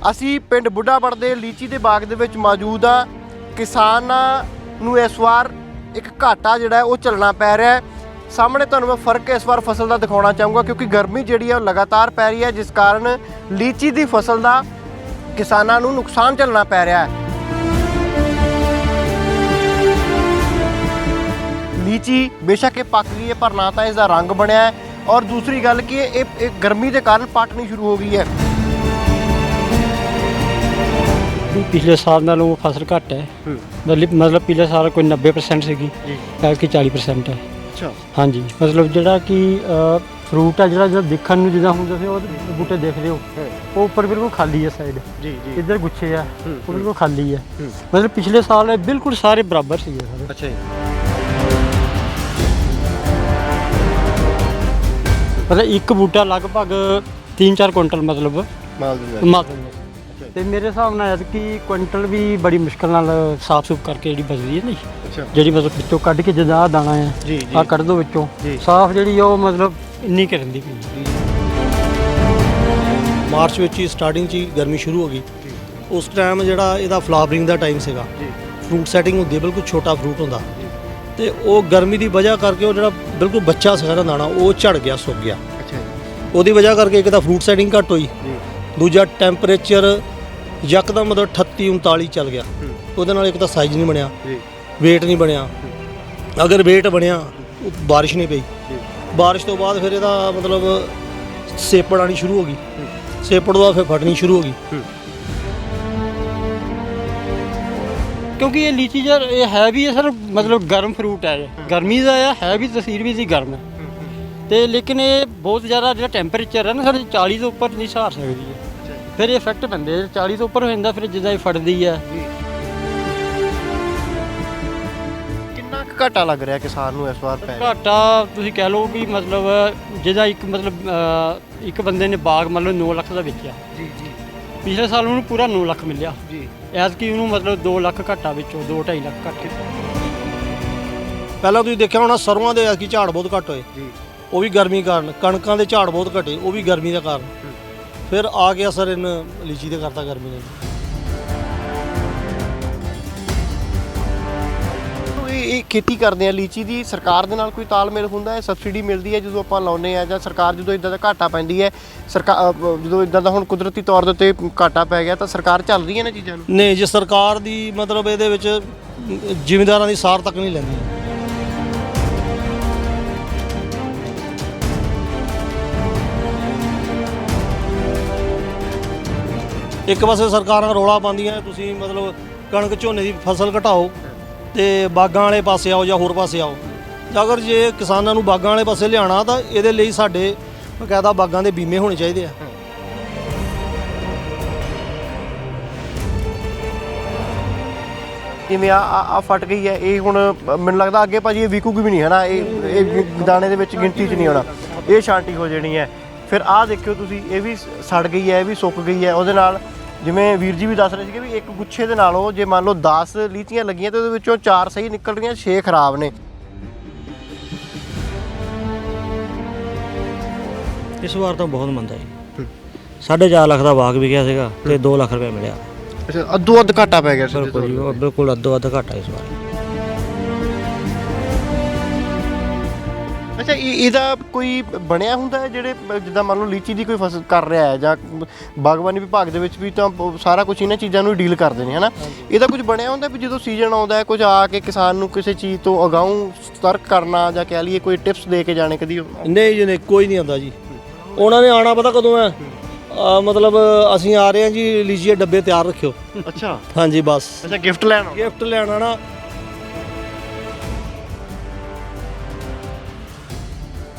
ਅਸੀਂ ਪਿੰਡ ਬੁੱਢਾਪੜ ਦੇ ਲੀਚੀ ਦੇ ਬਾਗ ਦੇ ਵਿੱਚ ਮੌਜੂਦ ਆ। ਕਿਸਾਨਾਂ ਨੂੰ ਇਸ ਵਾਰ ਇੱਕ ਘਾਟਾ ਜਿਹੜਾ ਉਹ ਝੱਲਣਾ ਪੈ ਰਿਹਾ ਹੈ। ਸਾਹਮਣੇ ਤੁਹਾਨੂੰ ਮੈਂ ਫਰਕ ਇਸ ਵਾਰ ਫਸਲ ਦਾ ਦਿਖਾਉਣਾ ਚਾਹੂँਗਾ ਕਿਉਂਕਿ ਗਰਮੀ ਜਿਹੜੀ ਹੈ ਉਹ ਲਗਾਤਾਰ ਪੈ ਰਹੀ ਹੈ, ਜਿਸ ਕਾਰਨ ਲੀਚੀ ਦੀ ਫਸਲ ਦਾ ਕਿਸਾਨਾਂ ਨੂੰ ਨੁਕਸਾਨ ਝੱਲਣਾ ਪੈ ਰਿਹਾ ਹੈ। ਲੀਚੀ ਬੇਸ਼ੱਕ ਇਹ ਪੱਕ ਗਈ ਹੈ ਪਰ ਨਾ ਤਾਂ ਇਸ ਦਾ ਰੰਗ ਬਣਿਆ ਹੈ, ਔਰ ਦੂਸਰੀ ਗੱਲ ਕਿ ਇਹ ਗਰਮੀ ਦੇ ਕਾਰਨ ਪੱਟਣੀ ਸ਼ੁਰੂ ਹੋ ਗਈ है। पिछले साल नालों फसल घट है, मतलब पिछले साल कोई 90% सी, ऐतकी 40% है। अच्छा हाँ जी, मतलब जोड़ा कि फ्रूट है जो दिखने में जिदा होंगे वो बूटे देख रहे हो वो ऊपर बिल्कुल खाली है, साइड जी जी इधर गुच्छे है वो बिल्कुल खाली है। मतलब पिछले साल बिल्कुल सारे बराबर सी सारे। अच्छा मतलब एक बूटा लगभग 3-4 कुंटल मतलब माल ਤੇ ਮੇਰੇ ਹਿਸਾਬ ਨਾਲ ਐਤਕੀ ਕੁਇੰਟਲ ਵੀ ਬੜੀ ਮੁਸ਼ਕਲ ਨਾਲ ਸਾਫ ਸੁਫ ਕਰਕੇ ਜਿਹੜੀ ਬਚਦੀ ਹੈ ਨਹੀਂ, ਜਿਹੜੀ ਮਤਲਬ ਵਿੱਚੋਂ ਕੱਢ ਕੇ ਜਿੱਦਾਂ ਦਾਣਾ ਹੈ ਆ ਕੱਢ ਦੋ ਵਿੱਚੋਂ ਸਾਫ ਜਿਹੜੀ ਉਹ ਮਤਲਬ ਇੰਨੀ ਕਰਨ ਦੀ ਪਈ। ਮਾਰਚ ਵਿੱਚ ਹੀ ਸਟਾਰਟਿੰਗ 'ਚ ਹੀ ਗਰਮੀ ਸ਼ੁਰੂ ਹੋ ਗਈ। ਉਸ ਟਾਈਮ ਜਿਹੜਾ ਇਹਦਾ ਫਲਾਵਰਿੰਗ ਦਾ ਟਾਈਮ ਸੀਗਾ, ਫਰੂਟ ਸੈਟਿੰਗ ਹੁੰਦੀ, ਬਿਲਕੁਲ ਛੋਟਾ ਫਰੂਟ ਹੁੰਦਾ ਤੇ ਉਹ ਗਰਮੀ ਦੀ ਵਜ੍ਹਾ ਕਰਕੇ ਉਹ ਜਿਹੜਾ ਬਿਲਕੁਲ ਬੱਚਾ ਸੀਗਾ ਨਾ ਦਾਣਾ ਉਹ ਝੜ ਗਿਆ, ਸੁੱਕ ਗਿਆ। ਉਹਦੀ ਵਜ੍ਹਾ ਕਰਕੇ ਇੱਕ ਤਾਂ ਫਰੂਟ ਸੈਟਿੰਗ ਘੱਟ ਹੋਈ, ਦੂਜਾ ਟੈਂਪਰੇਚਰ ਯਕਦਮ ਮਤਲਬ 38-39 ਚੱਲ ਗਿਆ। ਉਹਦੇ ਨਾਲ ਇੱਕ ਤਾਂ ਸਾਈਜ਼ ਨਹੀਂ ਬਣਿਆ, ਵੇਟ ਨਹੀਂ ਬਣਿਆ। ਅਗਰ ਵੇਟ ਬਣਿਆ ਬਾਰਿਸ਼ ਨਹੀਂ ਪਈ, ਬਾਰਿਸ਼ ਤੋਂ ਬਾਅਦ ਫਿਰ ਇਹਦਾ ਮਤਲਬ ਸੇਪੜ ਆਉਣੀ ਸ਼ੁਰੂ ਹੋ ਗਈ, ਸੇਪੜ ਤੋਂ ਬਾਅਦ ਫਿਰ ਫਟਣੀ ਸ਼ੁਰੂ ਹੋ ਗਈ। ਕਿਉਂਕਿ ਇਹ ਲੀਚੀ ਯਾਰ ਇਹ ਹੈ ਵੀ ਸਰ ਮਤਲਬ ਗਰਮ ਫਰੂਟ ਹੈ, ਗਰਮੀ ਦਾ ਹੈ ਵੀ, ਤਸੀਰ ਵੀ ਸੀ ਗਰਮ ਹੈ ਤੇ ਲੇਕਿਨ ਇਹ ਬਹੁਤ ਜ਼ਿਆਦਾ ਜਿਹੜਾ ਟੈਂਪਰੇਚਰ ਹੈ ਨਾ ਸਾਡੇ 40 ਤੋਂ ਉੱਪਰ ਨਹੀਂ ਸਹਾਰ ਸਕਦੀ ਹੈ, ਫਿਰ ਇਫੈਕਟ ਪੈਂਦੇ। 40 ਤੋਂ ਉੱਪਰ ਹੋ ਜਾਂਦਾ ਫਿਰ ਜਿੱਦਾਂ ਇਹ ਫਟਦੀ ਹੈ। ਕਿੰਨਾ ਕੁ ਘਾਟਾ ਲੱਗ ਰਿਹਾ ਕਿਸਾਨ ਨੂੰ ਇਸ ਵਾਰ ਪੈ ਰਿਹਾ? ਘਾਟਾ ਤੁਸੀਂ ਕਹਿ ਲਓ ਕਿ ਮਤਲਬ ਜਿਹਦਾ ਇੱਕ ਮਤਲਬ ਇੱਕ ਬੰਦੇ ਨੇ ਬਾਗ ਮਤਲਬ 9 ਲੱਖ ਦਾ ਵੇਚਿਆ ਜੀ ਜੀ, ਪਿਛਲੇ ਸਾਲ ਉਹਨੂੰ ਪੂਰਾ 9 ਲੱਖ ਮਿਲਿਆ ਜੀ, ਐਤਕੀ ਉਹਨੂੰ ਮਤਲਬ 2 ਲੱਖ ਘਾਟਾ ਵਿੱਚੋਂ 2-2.5 ਲੱਖ ਘੱਟ। ਪਹਿਲਾਂ ਤੁਸੀਂ ਦੇਖਿਆ ਹੋਣਾ ਸਰੋਂ ਦੇ ਐਤਕੀ ਝਾੜ ਬਹੁਤ ਘੱਟ ਹੋਏ, ਉਹ ਵੀ ਗਰਮੀ ਕਾਰਨ। ਕਣਕਾਂ ਦੇ ਝਾੜ ਬਹੁਤ ਘਟੇ, ਉਹ ਵੀ ਗਰਮੀ ਦਾ ਕਾਰਨ। ਫਿਰ ਆ ਗਿਆ ਅਸਰ ਇਹਨਾਂ ਲੀਚੀ ਦੇ ਕਰਤਾ ਗਰਮੀ ਨੇ। ਇਹ ਖੇਤੀ ਕਰਦੇ ਆ ਲੀਚੀ ਦੀ, ਸਰਕਾਰ ਦੇ ਨਾਲ ਕੋਈ ਤਾਲਮੇਲ ਹੁੰਦਾ ਹੈ? ਸਬਸਿਡੀ ਮਿਲਦੀ ਹੈ ਜਦੋਂ ਆਪਾਂ ਲਾਉਂਦੇ ਆ, ਜਾਂ ਸਰਕਾਰ ਜਦੋਂ ਇਦਾਂ ਦਾ ਘਾਟਾ ਪੈਂਦੀ ਹੈ, ਸਰਕਾਰ ਜਦੋਂ ਇਦਾਂ ਦਾ ਹੁਣ ਕੁਦਰਤੀ ਤੌਰ ਦੇ ਉੱਤੇ ਘਾਟਾ ਪੈ ਗਿਆ ਤਾਂ ਸਰਕਾਰ ਚੱਲ ਰਹੀ ਹੈ ਨਾ ਚੀਜ਼ਾਂ ਨੂੰ? ਨਹੀਂ, ਜੇ ਸਰਕਾਰ ਦੀ ਮਤਲਬ ਇਹਦੇ ਵਿੱਚ ਜ਼ਿਮੀਂਦਾਰਾਂ ਦੀ ਸਾਰ ਤੱਕ ਨਹੀਂ ਲੈਂਦੀ। ਇੱਕ ਪਾਸੇ ਸਰਕਾਰਾਂ ਰੌਲਾ ਪਾਉਂਦੀਆਂ ਤੁਸੀਂ ਮਤਲਬ ਕਣਕ ਝੋਨੇ ਦੀ ਫਸਲ ਘਟਾਓ ਤੇ ਬਾਗਾਂ ਵਾਲੇ ਪਾਸੇ ਆਓ ਜਾਂ ਹੋਰ ਪਾਸੇ ਆਓ। ਅਗਰ ਜੇ ਕਿਸਾਨਾਂ ਨੂੰ ਬਾਗਾਂ ਵਾਲੇ ਪਾਸੇ ਲਿਆਉਣਾ ਤਾਂ ਇਹਦੇ ਲਈ ਸਾਡੇ ਬਕਾਇਦਾ ਬਾਗਾਂ ਦੇ ਬੀਮੇ ਹੋਣੇ ਚਾਹੀਦੇ ਆ। ਜਿਵੇਂ ਆ ਫਟ ਗਈ ਹੈ ਇਹ, ਹੁਣ ਮੈਨੂੰ ਲੱਗਦਾ ਅੱਗੇ ਭਾਜੀ ਇਹ ਵਿਕੂਗੀ ਵੀ ਨਹੀਂ ਹੈ ਨਾ, ਇਹ ਦਾਣੇ ਦੇ ਵਿੱਚ ਗਿਣਤੀ 'ਚ ਨਹੀਂ ਆਉਣਾ, ਇਹ ਛਾਂਟੀ ਹੋ ਜਾਣੀ ਹੈ। ਫਿਰ ਆਹ ਦੇਖਿਓ ਤੁਸੀਂ, ਇਹ ਵੀ ਸੜ ਗਈ ਹੈ, ਇਹ ਵੀ ਸੁੱਕ ਗਈ ਹੈ। ਉਹਦੇ ਨਾਲ ਜਿਵੇਂ ਵੀਰ ਜੀ ਵੀ ਦੱਸ ਰਹੇ ਸੀਗੇ ਵੀ ਇੱਕ ਗੁੱਛੇ ਦੇ ਨਾਲੋਂ ਜੇ ਮੰਨ ਲਓ 10 ਲੀਚੀਆਂ ਲੱਗੀਆਂ ਤਾਂ ਉਹਦੇ ਵਿੱਚੋਂ 4 ਸਹੀ ਨਿਕਲ ਰਹੀਆਂ, 6 ਖਰਾਬ ਨੇ। ਇਸ ਵਾਰ ਤਾਂ ਬਹੁਤ ਮੰਦਾ ਜੀ। 4.5 ਲੱਖ ਦਾ ਬਾਗ ਵਿਕਿਆ ਸੀਗਾ ਤੇ 2 ਲੱਖ ਰੁਪਏ ਮਿਲਿਆ। ਅੱਛਾ, ਅੱਧੋ ਅੱਧ ਘਾਟਾ ਪੈ ਗਿਆ ਸੀ। ਬਿਲਕੁਲ ਅੱਧੋ ਅੱਧ ਘਾਟਾ ਇਸ ਵਾਰ। ਅੱਛਾ, ਇਹਦਾ ਕੋਈ ਬਣਿਆ ਹੁੰਦਾ ਹੈ ਜਿਹੜੇ ਜਿੱਦਾਂ ਮੰਨ ਲਓ ਲੀਚੀ ਦੀ ਕੋਈ ਫਸਲ ਕਰ ਰਿਹਾ ਹੈ ਜਾਂ ਬਾਗਬਾਨੀ ਵਿਭਾਗ ਦੇ ਵਿੱਚ ਵੀ ਤਾਂ ਸਾਰਾ ਕੁਝ ਇਹਨਾਂ ਚੀਜ਼ਾਂ ਨੂੰ ਡੀਲ ਕਰਦੇ ਨੇ, ਹੈ ਨਾ? ਇਹਦਾ ਕੁਝ ਬਣਿਆ ਹੁੰਦਾ ਵੀ ਜਦੋਂ ਸੀਜ਼ਨ ਆਉਂਦਾ ਹੈ ਕੁਝ ਆ ਕੇ ਕਿਸਾਨ ਨੂੰ ਕਿਸੇ ਚੀਜ਼ ਤੋਂ ਅਗਾਊਂ ਸਤਰਕ ਕਰਨਾ ਜਾਂ ਕਹਿ ਲਈਏ ਕੋਈ ਟਿਪਸ ਦੇ ਕੇ ਜਾਣੇ ਕਦੀ? ਨਹੀਂ ਜੀ, ਨਹੀਂ, ਕੋਈ ਨਹੀਂ ਆਉਂਦਾ ਜੀ। ਉਹਨਾਂ ਨੇ ਆਉਣਾ ਪਤਾ ਕਦੋਂ ਹੈ? ਮਤਲਬ ਅਸੀਂ ਆ ਰਹੇ ਹਾਂ ਜੀ, ਲੀਚੀ ਦੇ ਡੱਬੇ ਤਿਆਰ ਰੱਖਿਓ। ਅੱਛਾ ਹਾਂਜੀ, ਬਸ। ਅੱਛਾ, ਗਿਫਟ ਲੈਣ ਆਉਣਾ।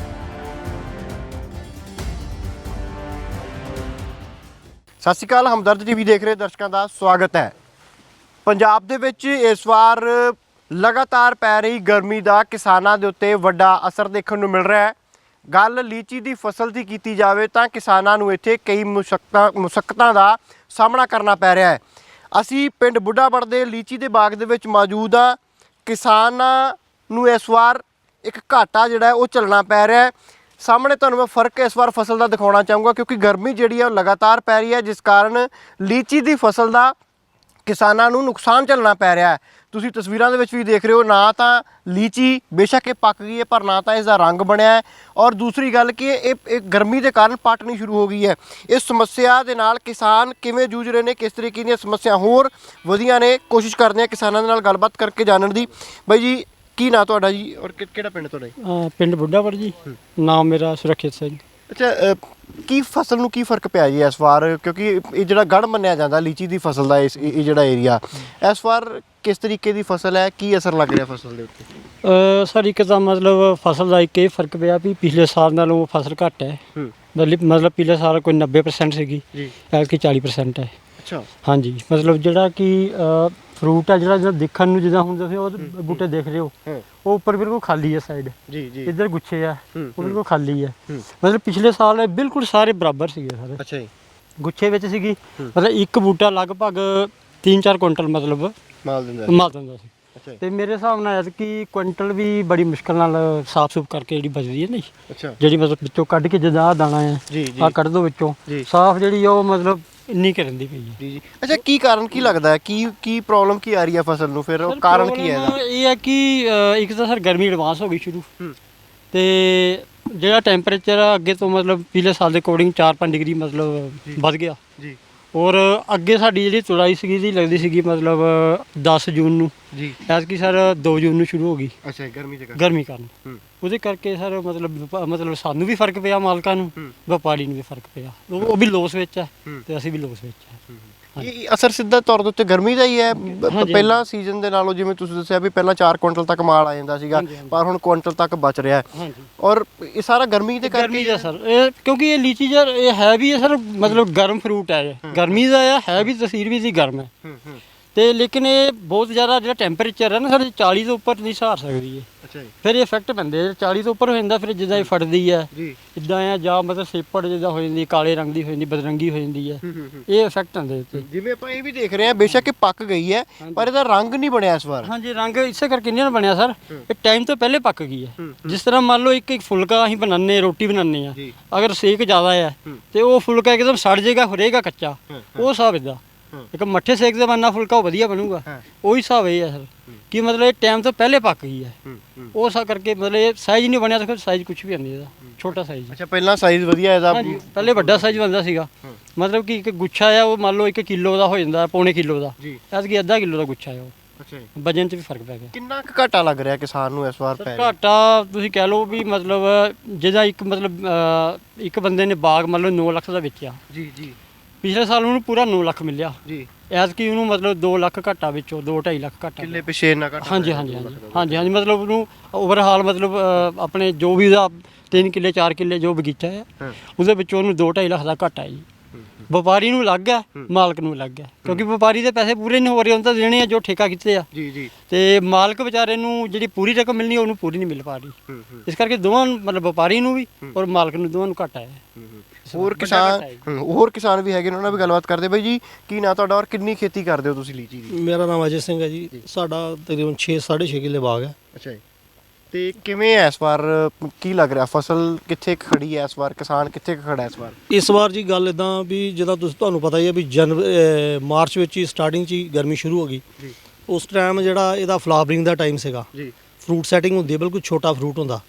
ਸਤਿ ਸ਼੍ਰੀ ਅਕਾਲ, ਹਮਦਰਦ ਟੀਵੀ ਦੇਖ ਰਹੇ ਦਰਸ਼ਕਾਂ ਦਾ ਸਵਾਗਤ ਹੈ। ਪੰਜਾਬ ਦੇ ਵਿੱਚ ਇਸ ਵਾਰ ਲਗਾਤਾਰ ਪੈ ਰਹੀ ਗਰਮੀ ਦਾ ਕਿਸਾਨਾਂ ਦੇ ਉੱਤੇ ਵੱਡਾ ਅਸਰ ਦੇਖਣ ਨੂੰ ਮਿਲ ਰਿਹਾ ਹੈ। ਗੱਲ ਲੀਚੀ ਦੀ ਫਸਲ ਦੀ ਕੀਤੀ ਜਾਵੇ ਤਾਂ ਕਿਸਾਨਾਂ ਨੂੰ ਇੱਥੇ ਕਈ ਮੁਸ਼ੱਕਤਾਂ ਦਾ ਸਾਹਮਣਾ ਕਰਨਾ ਪੈ ਰਿਹਾ ਹੈ। ਅਸੀਂ ਪਿੰਡ ਬੁੱਢਾਪੜ ਦੇ ਲੀਚੀ ਦੇ ਬਾਗ ਦੇ ਵਿੱਚ ਮੌਜੂਦ ਹਾਂ। ਕਿਸਾਨਾਂ ਨੂੰ ਇਸ ਵਾਰ ਇੱਕ ਘਾਟਾ ਜਿਹੜਾ ਉਹ ਝੱਲਣਾ ਪੈ ਰਿਹਾ ਹੈ। ਸਾਹਮਣੇ ਤੁਹਾਨੂੰ ਮੈਂ ਫਰਕ ਇਸ ਵਾਰ ਫਸਲ ਦਾ ਦਿਖਾਉਣਾ ਚਾਹੂੰਗਾ, ਕਿਉਂਕਿ ਗਰਮੀ ਜਿਹੜੀ ਹੈ ਉਹ ਲਗਾਤਾਰ ਪੈ ਰਹੀ ਹੈ, ਜਿਸ ਕਾਰਨ ਲੀਚੀ ਦੀ ਫਸਲ ਦਾ ਕਿਸਾਨਾਂ ਨੂੰ ਨੁਕਸਾਨ ਝੱਲਣਾ ਪੈ ਰਿਹਾ ਹੈ। ਤੁਸੀਂ ਤਸਵੀਰਾਂ ਦੇ ਵਿੱਚ ਵੀ ਦੇਖ ਰਹੇ ਹੋ, ਨਾ ਤਾਂ ਲੀਚੀ ਬੇਸ਼ੱਕ ਇਹ ਪੱਕ ਗਈ ਹੈ, ਪਰ ਨਾ ਤਾਂ ਇਸ ਦਾ ਰੰਗ ਬਣਿਆ ਹੈ, ਔਰ ਦੂਸਰੀ ਗੱਲ ਕਿ ਇਹ ਗਰਮੀ ਦੇ ਕਾਰਨ ਪੱਟਣੀ ਸ਼ੁਰੂ ਹੋ ਗਈ ਹੈ। ਇਸ ਸਮੱਸਿਆ ਦੇ ਨਾਲ ਕਿਸਾਨ ਕਿਵੇਂ ਜੂਝ ਰਹੇ ਨੇ, ਕਿਸ ਤਰੀਕੇ ਦੀਆਂ ਸਮੱਸਿਆ ਹੋਰ ਵਧੀਆਂ ਨੇ, ਕੋਸ਼ਿਸ਼ ਕਰਦੇ ਹਾਂ ਕਿਸਾਨਾਂ ਦੇ ਨਾਲ ਗੱਲਬਾਤ ਕਰਕੇ ਜਾਣਨ ਦੀ। ਬਾਈ ਜੀ, ਕੀ ਨਾਂ ਤੁਹਾਡਾ ਜੀ, ਔਰ ਕਿਹੜਾ ਪਿੰਡ ਤੁਹਾਡਾ ਜੀ? ਪਿੰਡ ਬੁੱਢਾਪੁਰ ਜੀ। ਨਾਮ ਮੇਰਾ ਸੁਰੱਖਿਅਤ ਸਿੰਘ। ਅੱਛਾ, ਕੀ ਫਸਲ ਨੂੰ ਕੀ ਫਰਕ ਪਿਆ ਜੀ ਇਸ ਵਾਰ, ਕਿਉਂਕਿ ਇਹ ਜਿਹੜਾ ਗੜ੍ਹ ਮੰਨਿਆ ਜਾਂਦਾ ਲੀਚੀ ਦੀ ਫਸਲ ਦਾ ਇਹ ਜਿਹੜਾ ਏਰੀਆ, ਇਸ ਵਾਰ ਕਿਸ ਤਰੀਕੇ ਦੀ ਫਸਲ ਹੈ, ਕੀ ਅਸਰ ਲੱਗ ਰਿਹਾ ਫਸਲ ਦੇ ਉੱਤੇ? ਸਰ ਇੱਕ ਤਾਂ ਮਤਲਬ ਫਸਲ ਦਾ ਇੱਕ ਇਹ ਫਰਕ ਪਿਆ ਵੀ ਪਿਛਲੇ ਸਾਲ ਨਾਲੋਂ ਫਸਲ ਘੱਟ ਹੈ। ਮਤਲਬ ਪਿਛਲੇ ਸਾਲ ਕੋਈ 90% ਸੀਗੀ, ਐਤਕੀ 40% ਹੈ। ਅੱਛਾ, ਹਾਂਜੀ, ਮਤਲਬ ਜਿਹੜਾ ਕਿ ਫਰੂਟ ਹੈ ਜਿਹੜਾ ਦੇਖਣ ਨੂੰ ਜਿੱਦਾਂ ਹੁਣ ਤੁਸੀਂ ਉਹ ਬੂਟੇ ਦੇਖ ਰਹੇ ਹੋ, ਉਹ ਉੱਪਰ ਬਿਲਕੁਲ ਖਾਲੀ ਹੈ ਸਾਈਡ ਜੀ ਜੀ, ਇੱਧਰ ਗੁੱਛੇ ਆ, ਉਹ ਬਿਲਕੁਲ ਖਾਲੀ ਹੈ। ਮਤਲਬ ਪਿਛਲੇ ਸਾਲ ਬਿਲਕੁਲ ਸਾਰੇ ਬਰਾਬਰ ਸੀਗੇ ਸਾਰੇ। ਅੱਛਾ ਜੀ, ਗੁੱਛੇ ਵਿੱਚ ਸੀਗੀ, ਮਤਲਬ ਇੱਕ ਬੂਟਾ ਲਗਭਗ 3-4 ਕੁਇੰਟਲ ਮਤਲਬ ਮਾਲ ਦਿੰਦਾ ਸੀ। ਅੱਛਾ ਤੇ ਮੇਰੇ ਹਿਸਾਬ ਨਾਲ ਐਤਕੀ ਕੁਇੰਟਲ ਵੀ ਬੜੀ ਮੁਸ਼ਕਲ ਨਾਲ ਸਾਫ਼ ਸੁਫ ਕਰਕੇ ਜਿਹੜੀ ਬਚਦੀ ਹੈ ਨਹੀਂ, ਅੱਛਾ, ਜਿਹੜੀ ਮਤਲਬ ਵਿੱਚੋਂ ਕੱਢ ਕੇ ਜਿੱਦਾਂ ਆਹ ਦਾਣਾ ਹੈ ਜੀ ਜੀ, ਆਹ ਕੱਢ ਦੋ ਵਿੱਚੋਂ ਸਾਫ਼, ਜਿਹੜੀ ਉਹ ਮਤਲਬ ਇੰਨੀ ਕਰਨ ਦੀ ਪਈ ਹੈ। ਜੀ ਜੀ। ਅੱਛਾ, ਕੀ ਕਾਰਨ ਕੀ ਲੱਗਦਾ ਹੈ, ਕੀ ਪ੍ਰੋਬਲਮ ਕੀ ਆ ਰਹੀ ਹੈ ਫਸਲ ਨੂੰ, ਫਿਰ ਉਹ ਕਾਰਨ ਕੀ ਹੈ ਇਹਦਾ? ਇਹ ਹੈ ਕਿ ਇੱਕ ਤਾਂ ਸਰ ਗਰਮੀ ਐਡਵਾਂਸ ਹੋ ਗਈ ਸ਼ੁਰੂ, ਤੇ ਜਿਹੜਾ ਟੈਂਪਰੇਚਰ ਅੱਗੇ ਤੋਂ ਮਤਲਬ ਪਿਛਲੇ ਸਾਲ ਦੇ ਅਕੋਰਡਿੰਗ 4-5 ਡਿਗਰੀ ਮਤਲਬ ਵੱਧ ਗਿਆ ਜੀ। ਔਰ ਅੱਗੇ ਸਾਡੀ ਜਿਹੜੀ ਤੁੜਾਈ ਸੀਗੀ ਦੀ ਲੱਗਦੀ ਸੀਗੀ ਮਤਲਬ 10 ਜੂਨ ਨੂੰ ਜੀ, ਐਤਕੀ ਸਰ 2 ਜੂਨ ਨੂੰ ਸ਼ੁਰੂ ਹੋ ਗਈ। ਅੱਛਾ, ਗਰਮੀ ਕਾਰਨ ਉਹਦੇ ਕਰਕੇ ਸਰ ਮਤਲਬ ਸਾਨੂੰ ਵੀ ਫਰਕ ਪਿਆ, ਮਾਲਕਾਂ ਨੂੰ, ਵਪਾਰੀ ਨੂੰ ਵੀ ਫਰਕ ਪਿਆ, ਉਹ ਵੀ ਲੋਸ ਵਿੱਚ ਹੈ ਤੇ ਅਸੀਂ ਵੀ ਲੋਸ ਵਿੱਚ ਹੈ। ਇਹ ਅਸਰ ਸਿੱਧਾ ਤੌਰ ਦੇ ਉੱਤੇ ਗਰਮੀ ਦਾ ਹੀ ਹੈ। ਪਹਿਲਾਂ ਸੀਜ਼ਨ ਦੇ ਨਾਲੋਂ ਜਿਵੇਂ ਤੁਸੀਂ ਦੱਸਿਆ ਵੀ ਪਹਿਲਾਂ 4 ਕੁਇੰਟਲ ਤੱਕ ਮਾਲ ਆ ਜਾਂਦਾ ਸੀਗਾ, ਪਰ ਹੁਣ ਕੁਇੰਟਲ ਤੱਕ ਬਚ ਰਿਹਾ ਹੈ, ਔਰ ਇਹ ਸਾਰਾ ਗਰਮੀ ਦੇ ਕਰਕੇ ਗਰਮੀ ਦਾ ਸਰ, ਇਹ ਕਿਉਂਕਿ ਇਹ ਲੀਚੀ ਯਾਰ ਇਹ ਹੈ ਵੀ ਸਰ ਮਤਲਬ ਗਰਮ ਫਰੂਟ ਹੈ, ਗਰਮੀ ਦਾ ਹੈ ਵੀ, ਤਸੀਰ ਵੀ ਦੀ ਗਰਮ ਹੈ, ਤੇ ਲੇਕਿਨ ਇਹ ਬਹੁਤ ਜ਼ਿਆਦਾ ਜਿਹੜਾ ਟੈਂਪਰੇਚਰ ਹੈ ਨਾ ਸਾਡੇ 40 ਤੋਂ ਉੱਪਰ ਨਹੀਂ ਸਹਾਰ ਸਕਦੀ ਹੈ। ਅੱਛਾ ਜੀ, ਫਿਰ ਇਹ ਇਫੈਕਟ ਪੈਂਦੇ 40 ਤੋਂ ਉੱਪਰ ਹੋ ਜਾਂਦਾ, ਫਿਰ ਜਿੱਦਾਂ ਇਹ ਫਟਦੀ ਹੈ ਜੀ, ਇਦਾਂ ਆ, ਜਾਂ ਮਤਲਬ ਸੇਪੜ ਜਿੱਦਾਂ ਹੋ ਜਾਂਦੀ, ਕਾਲੇ ਰੰਗ ਦੀ ਹੋ ਜਾਂਦੀ, ਬਦਰੰਗੀ ਹੋ ਜਾਂਦੀ ਹੈ, ਇਹ ਇਫੈਕਟ ਆਉਂਦੇ ਉੱਤੇ। ਜਿਵੇਂ ਆਪਾਂ ਇਹ ਵੀ ਦੇਖ ਰਹੇ ਹਾਂ, ਬੇਸ਼ੱਕ ਇਹ ਪੱਕ ਗਈ ਹੈ, ਪਰ ਇਹਦਾ ਰੰਗ ਨਹੀਂ ਬਣਿਆ ਇਸ ਵਾਰ। ਹਾਂਜੀ, ਰੰਗ ਇਸੇ ਕਰਕੇ ਨਹੀਂ ਨਾ ਬਣਿਆ ਸਰ, ਇਹ ਟਾਈਮ ਤੋਂ ਪਹਿਲੇ ਪੱਕ ਗਈ ਹੈ। ਜਿਸ ਤਰ੍ਹਾਂ ਮੰਨ ਲਓ ਇੱਕ ਫੁਲਕਾ ਅਸੀਂ ਬਣਾਉਂਦੇ, ਰੋਟੀ ਬਣਾਉਂਦੇ ਆ, ਅਗਰ ਸੇਕ ਜ਼ਿਆਦਾ ਹੈ ਤੇ ਉਹ ਫੁਲਕਾ ਇੱਕਦਮ ਸੜ ਜਾਏਗਾ, ਰਹੇਗਾ ਕੱਚਾ, ਉਹ ਹਿਸਾਬ ਇੱਦਾਂ। ਇੱਕ ਮੱਠੇ ਸੇਕ ਦੇ ਬਣਨਾ ਫੁਲਕਾ ਉਹ ਵਧੀਆ ਬਣੂਗਾ, ਉਹੀ ਹਿਸਾਬ ਇਹ ਹੈ ਸਰ ਕਿ ਮਤਲਬ ਇਹ ਟਾਈਮ ਤੋਂ ਪਹਿਲੇ ਪੱਕ ਗਈ ਹੈ, ਉਹ ਸਾ ਕਰਕੇ ਮਤਲਬ ਇਹ ਸਾਈਜ਼ ਨਹੀਂ ਬਣਿਆ, ਤਾਂ ਸਾਈਜ਼ ਕੁਝ ਵੀ ਆਉਂਦੀ ਇਹਦਾ ਛੋਟਾ ਸਾਈਜ਼। ਅੱਛਾ, ਪਹਿਲਾਂ ਸਾਈਜ਼ ਵਧੀਆ ਇਹਦਾ? ਹਾਂਜੀ, ਪਹਿਲੇ ਵੱਡਾ ਸਾਈਜ਼ ਬਣਦਾ ਸੀਗਾ, ਮਤਲਬ ਕਿ ਇੱਕ ਗੁੱਛਾ ਆ ਉਹ ਮੰਨ ਲਓ 1 ਕਿਲੋ ਦਾ ਹੋ ਜਾਂਦਾ, ਪੌਣੇ ਕਿਲੋ ਦਾ, ਐਤਕੀ ਅੱਧਾ ਕਿਲੋ ਦਾ ਗੁੱਛਾ ਆ ਉਹ। ਅੱਛਾ ਜੀ, ਵਜਨ 'ਚ ਵੀ ਫਰਕ ਪੈ ਗਿਆ। ਕਿੰਨਾ ਕੁ ਘਾਟਾ ਲੱਗ ਰਿਹਾ ਕਿਸਾਨ ਨੂੰ ਇਸ ਵਾਰ ਪੈ ਰਿਹਾ? ਘਾਟਾ ਤੁਸੀਂ ਕਹਿ ਲਓ ਵੀ ਮਤਲਬ ਜਿਹਦਾ ਇੱਕ ਬੰਦੇ ਨੇ ਬਾਗ ਮੰਨ ਲਓ 9 ਲੱਖ ਦਾ ਵੇਚਿਆ, ਜੀ ਜੀ, ਪਿਛਲੇ ਸਾਲ ਉਹਨੂੰ ਪੂਰਾ 9 ਲੱਖ ਮਿਲਿਆ, ਜੀ, ਐਤਕੀ ਉਹਨੂੰ ਮਤਲਬ 2 ਲੱਖ ਘਾਟਾ ਵਿੱਚੋਂ 2-2.5 ਲੱਖ ਘਾਟਾ। ਕਿੱਲੇ ਪਿਛੇ ਇੰਨਾ ਘਾਟਾ? ਹਾਂਜੀ, ਮਤਲਬ ਉਹਨੂੰ ਓਵਰਹਾਲ ਮਤਲਬ ਆਪਣੇ ਜੋ ਵੀ ਉਹਦਾ 3 ਕਿੱਲੇ 4 ਕਿੱਲੇ ਜੋ ਬਗੀਚਾ ਹੈ ਉਹਦੇ ਵਿੱਚੋਂ ਉਹਨੂੰ 2-2.5 ਲੱਖ ਦਾ ਘਾਟਾ ਹੈ ਜੀ। ਵਪਾਰੀ ਨੂੰ ਲੱਗ ਗਿਆ, ਮਾਲਕ ਨੂੰ ਲੱਗ ਗਿਆ, ਕਿਉਂਕਿ ਵਪਾਰੀ ਦੇ ਪੈਸੇ ਪੂਰੇ ਨਹੀਂ ਹੋ ਰਹੇ, ਉਹਨਾਂ ਤਾਂ ਦੇਣੇ ਆ ਜੋ ਠੇਕਾ ਕੀਤੇ ਆ, ਜੀ ਜੀ, ਤੇ ਮਾਲਕ ਵਿਚਾਰੇ ਨੂੰ ਜਿਹੜੀ ਪੂਰੀ ਰਕਮ ਮਿਲਣੀ ਉਹਨੂੰ ਪੂਰੀ ਨਹੀਂ ਮਿਲ ਪਾ ਰਹੀ। ਇਸ ਕਰਕੇ ਦੋਵਾਂ ਨੂੰ ਮਤਲਬ ਵਪਾਰੀ ਨੂੰ ਵੀ ਔਰ ਮਾਲਕ ਨੂੰ ਦੋਵਾਂ ਨੂੰ ਘਾਟਾ ਹੈ। ਹੋਰ ਕਿਸਾਨ ਵੀ ਹੈਗੇ ਨੇ, ਉਹਨਾਂ ਨਾਲ ਵੀ ਗੱਲਬਾਤ ਕਰਦੇ। ਬਾਈ ਜੀ, ਕੀ ਨਾਂ ਤੁਹਾਡਾ, ਔਰ ਕਿੰਨੀ ਖੇਤੀ ਕਰਦੇ ਹੋ ਤੁਸੀਂ ਲੀਚੀ ਦੀ? ਮੇਰਾ ਨਾਮ ਅਜੇ ਸਿੰਘ ਹੈ ਜੀ, ਸਾਡਾ ਤਕਰੀਬਨ 6.5 ਕਿੱਲੇ ਬਾਗ ਹੈ। ਅੱਛਾ ਜੀ, ਤੇ ਕਿਵੇਂ ਹੈ ਇਸ ਵਾਰ, ਕੀ ਲੱਗ ਰਿਹਾ ਫਸਲ ਕਿੱਥੇ ਖੜੀ ਹੈ ਇਸ ਵਾਰ, ਕਿਸਾਨ ਕਿੱਥੇ ਖੜਾ ਇਸ ਵਾਰ? ਇਸ ਵਾਰ ਜੀ ਗੱਲ ਇਦਾਂ ਵੀ ਜਿੱਦਾਂ ਤੁਹਾਨੂੰ ਪਤਾ ਹੀ ਹੈ ਵੀ ਮਾਰਚ ਵਿੱਚ ਹੀ ਸਟਾਰਟਿੰਗ 'ਚ ਹੀ ਗਰਮੀ ਸ਼ੁਰੂ ਹੋ ਗਈ। ਉਸ ਟਾਈਮ ਜਿਹੜਾ ਇਹਦਾ ਫਲਾਵਰਿੰਗ ਦਾ ਟਾਈਮ ਸੀਗਾ, ਫਰੂਟ ਸੈਟਿੰਗ ਹੁੰਦੀ ਹੈ, ਬਿਲਕੁਲ ਛੋਟਾ ਫਰੂਟ ਹੁੰਦਾ,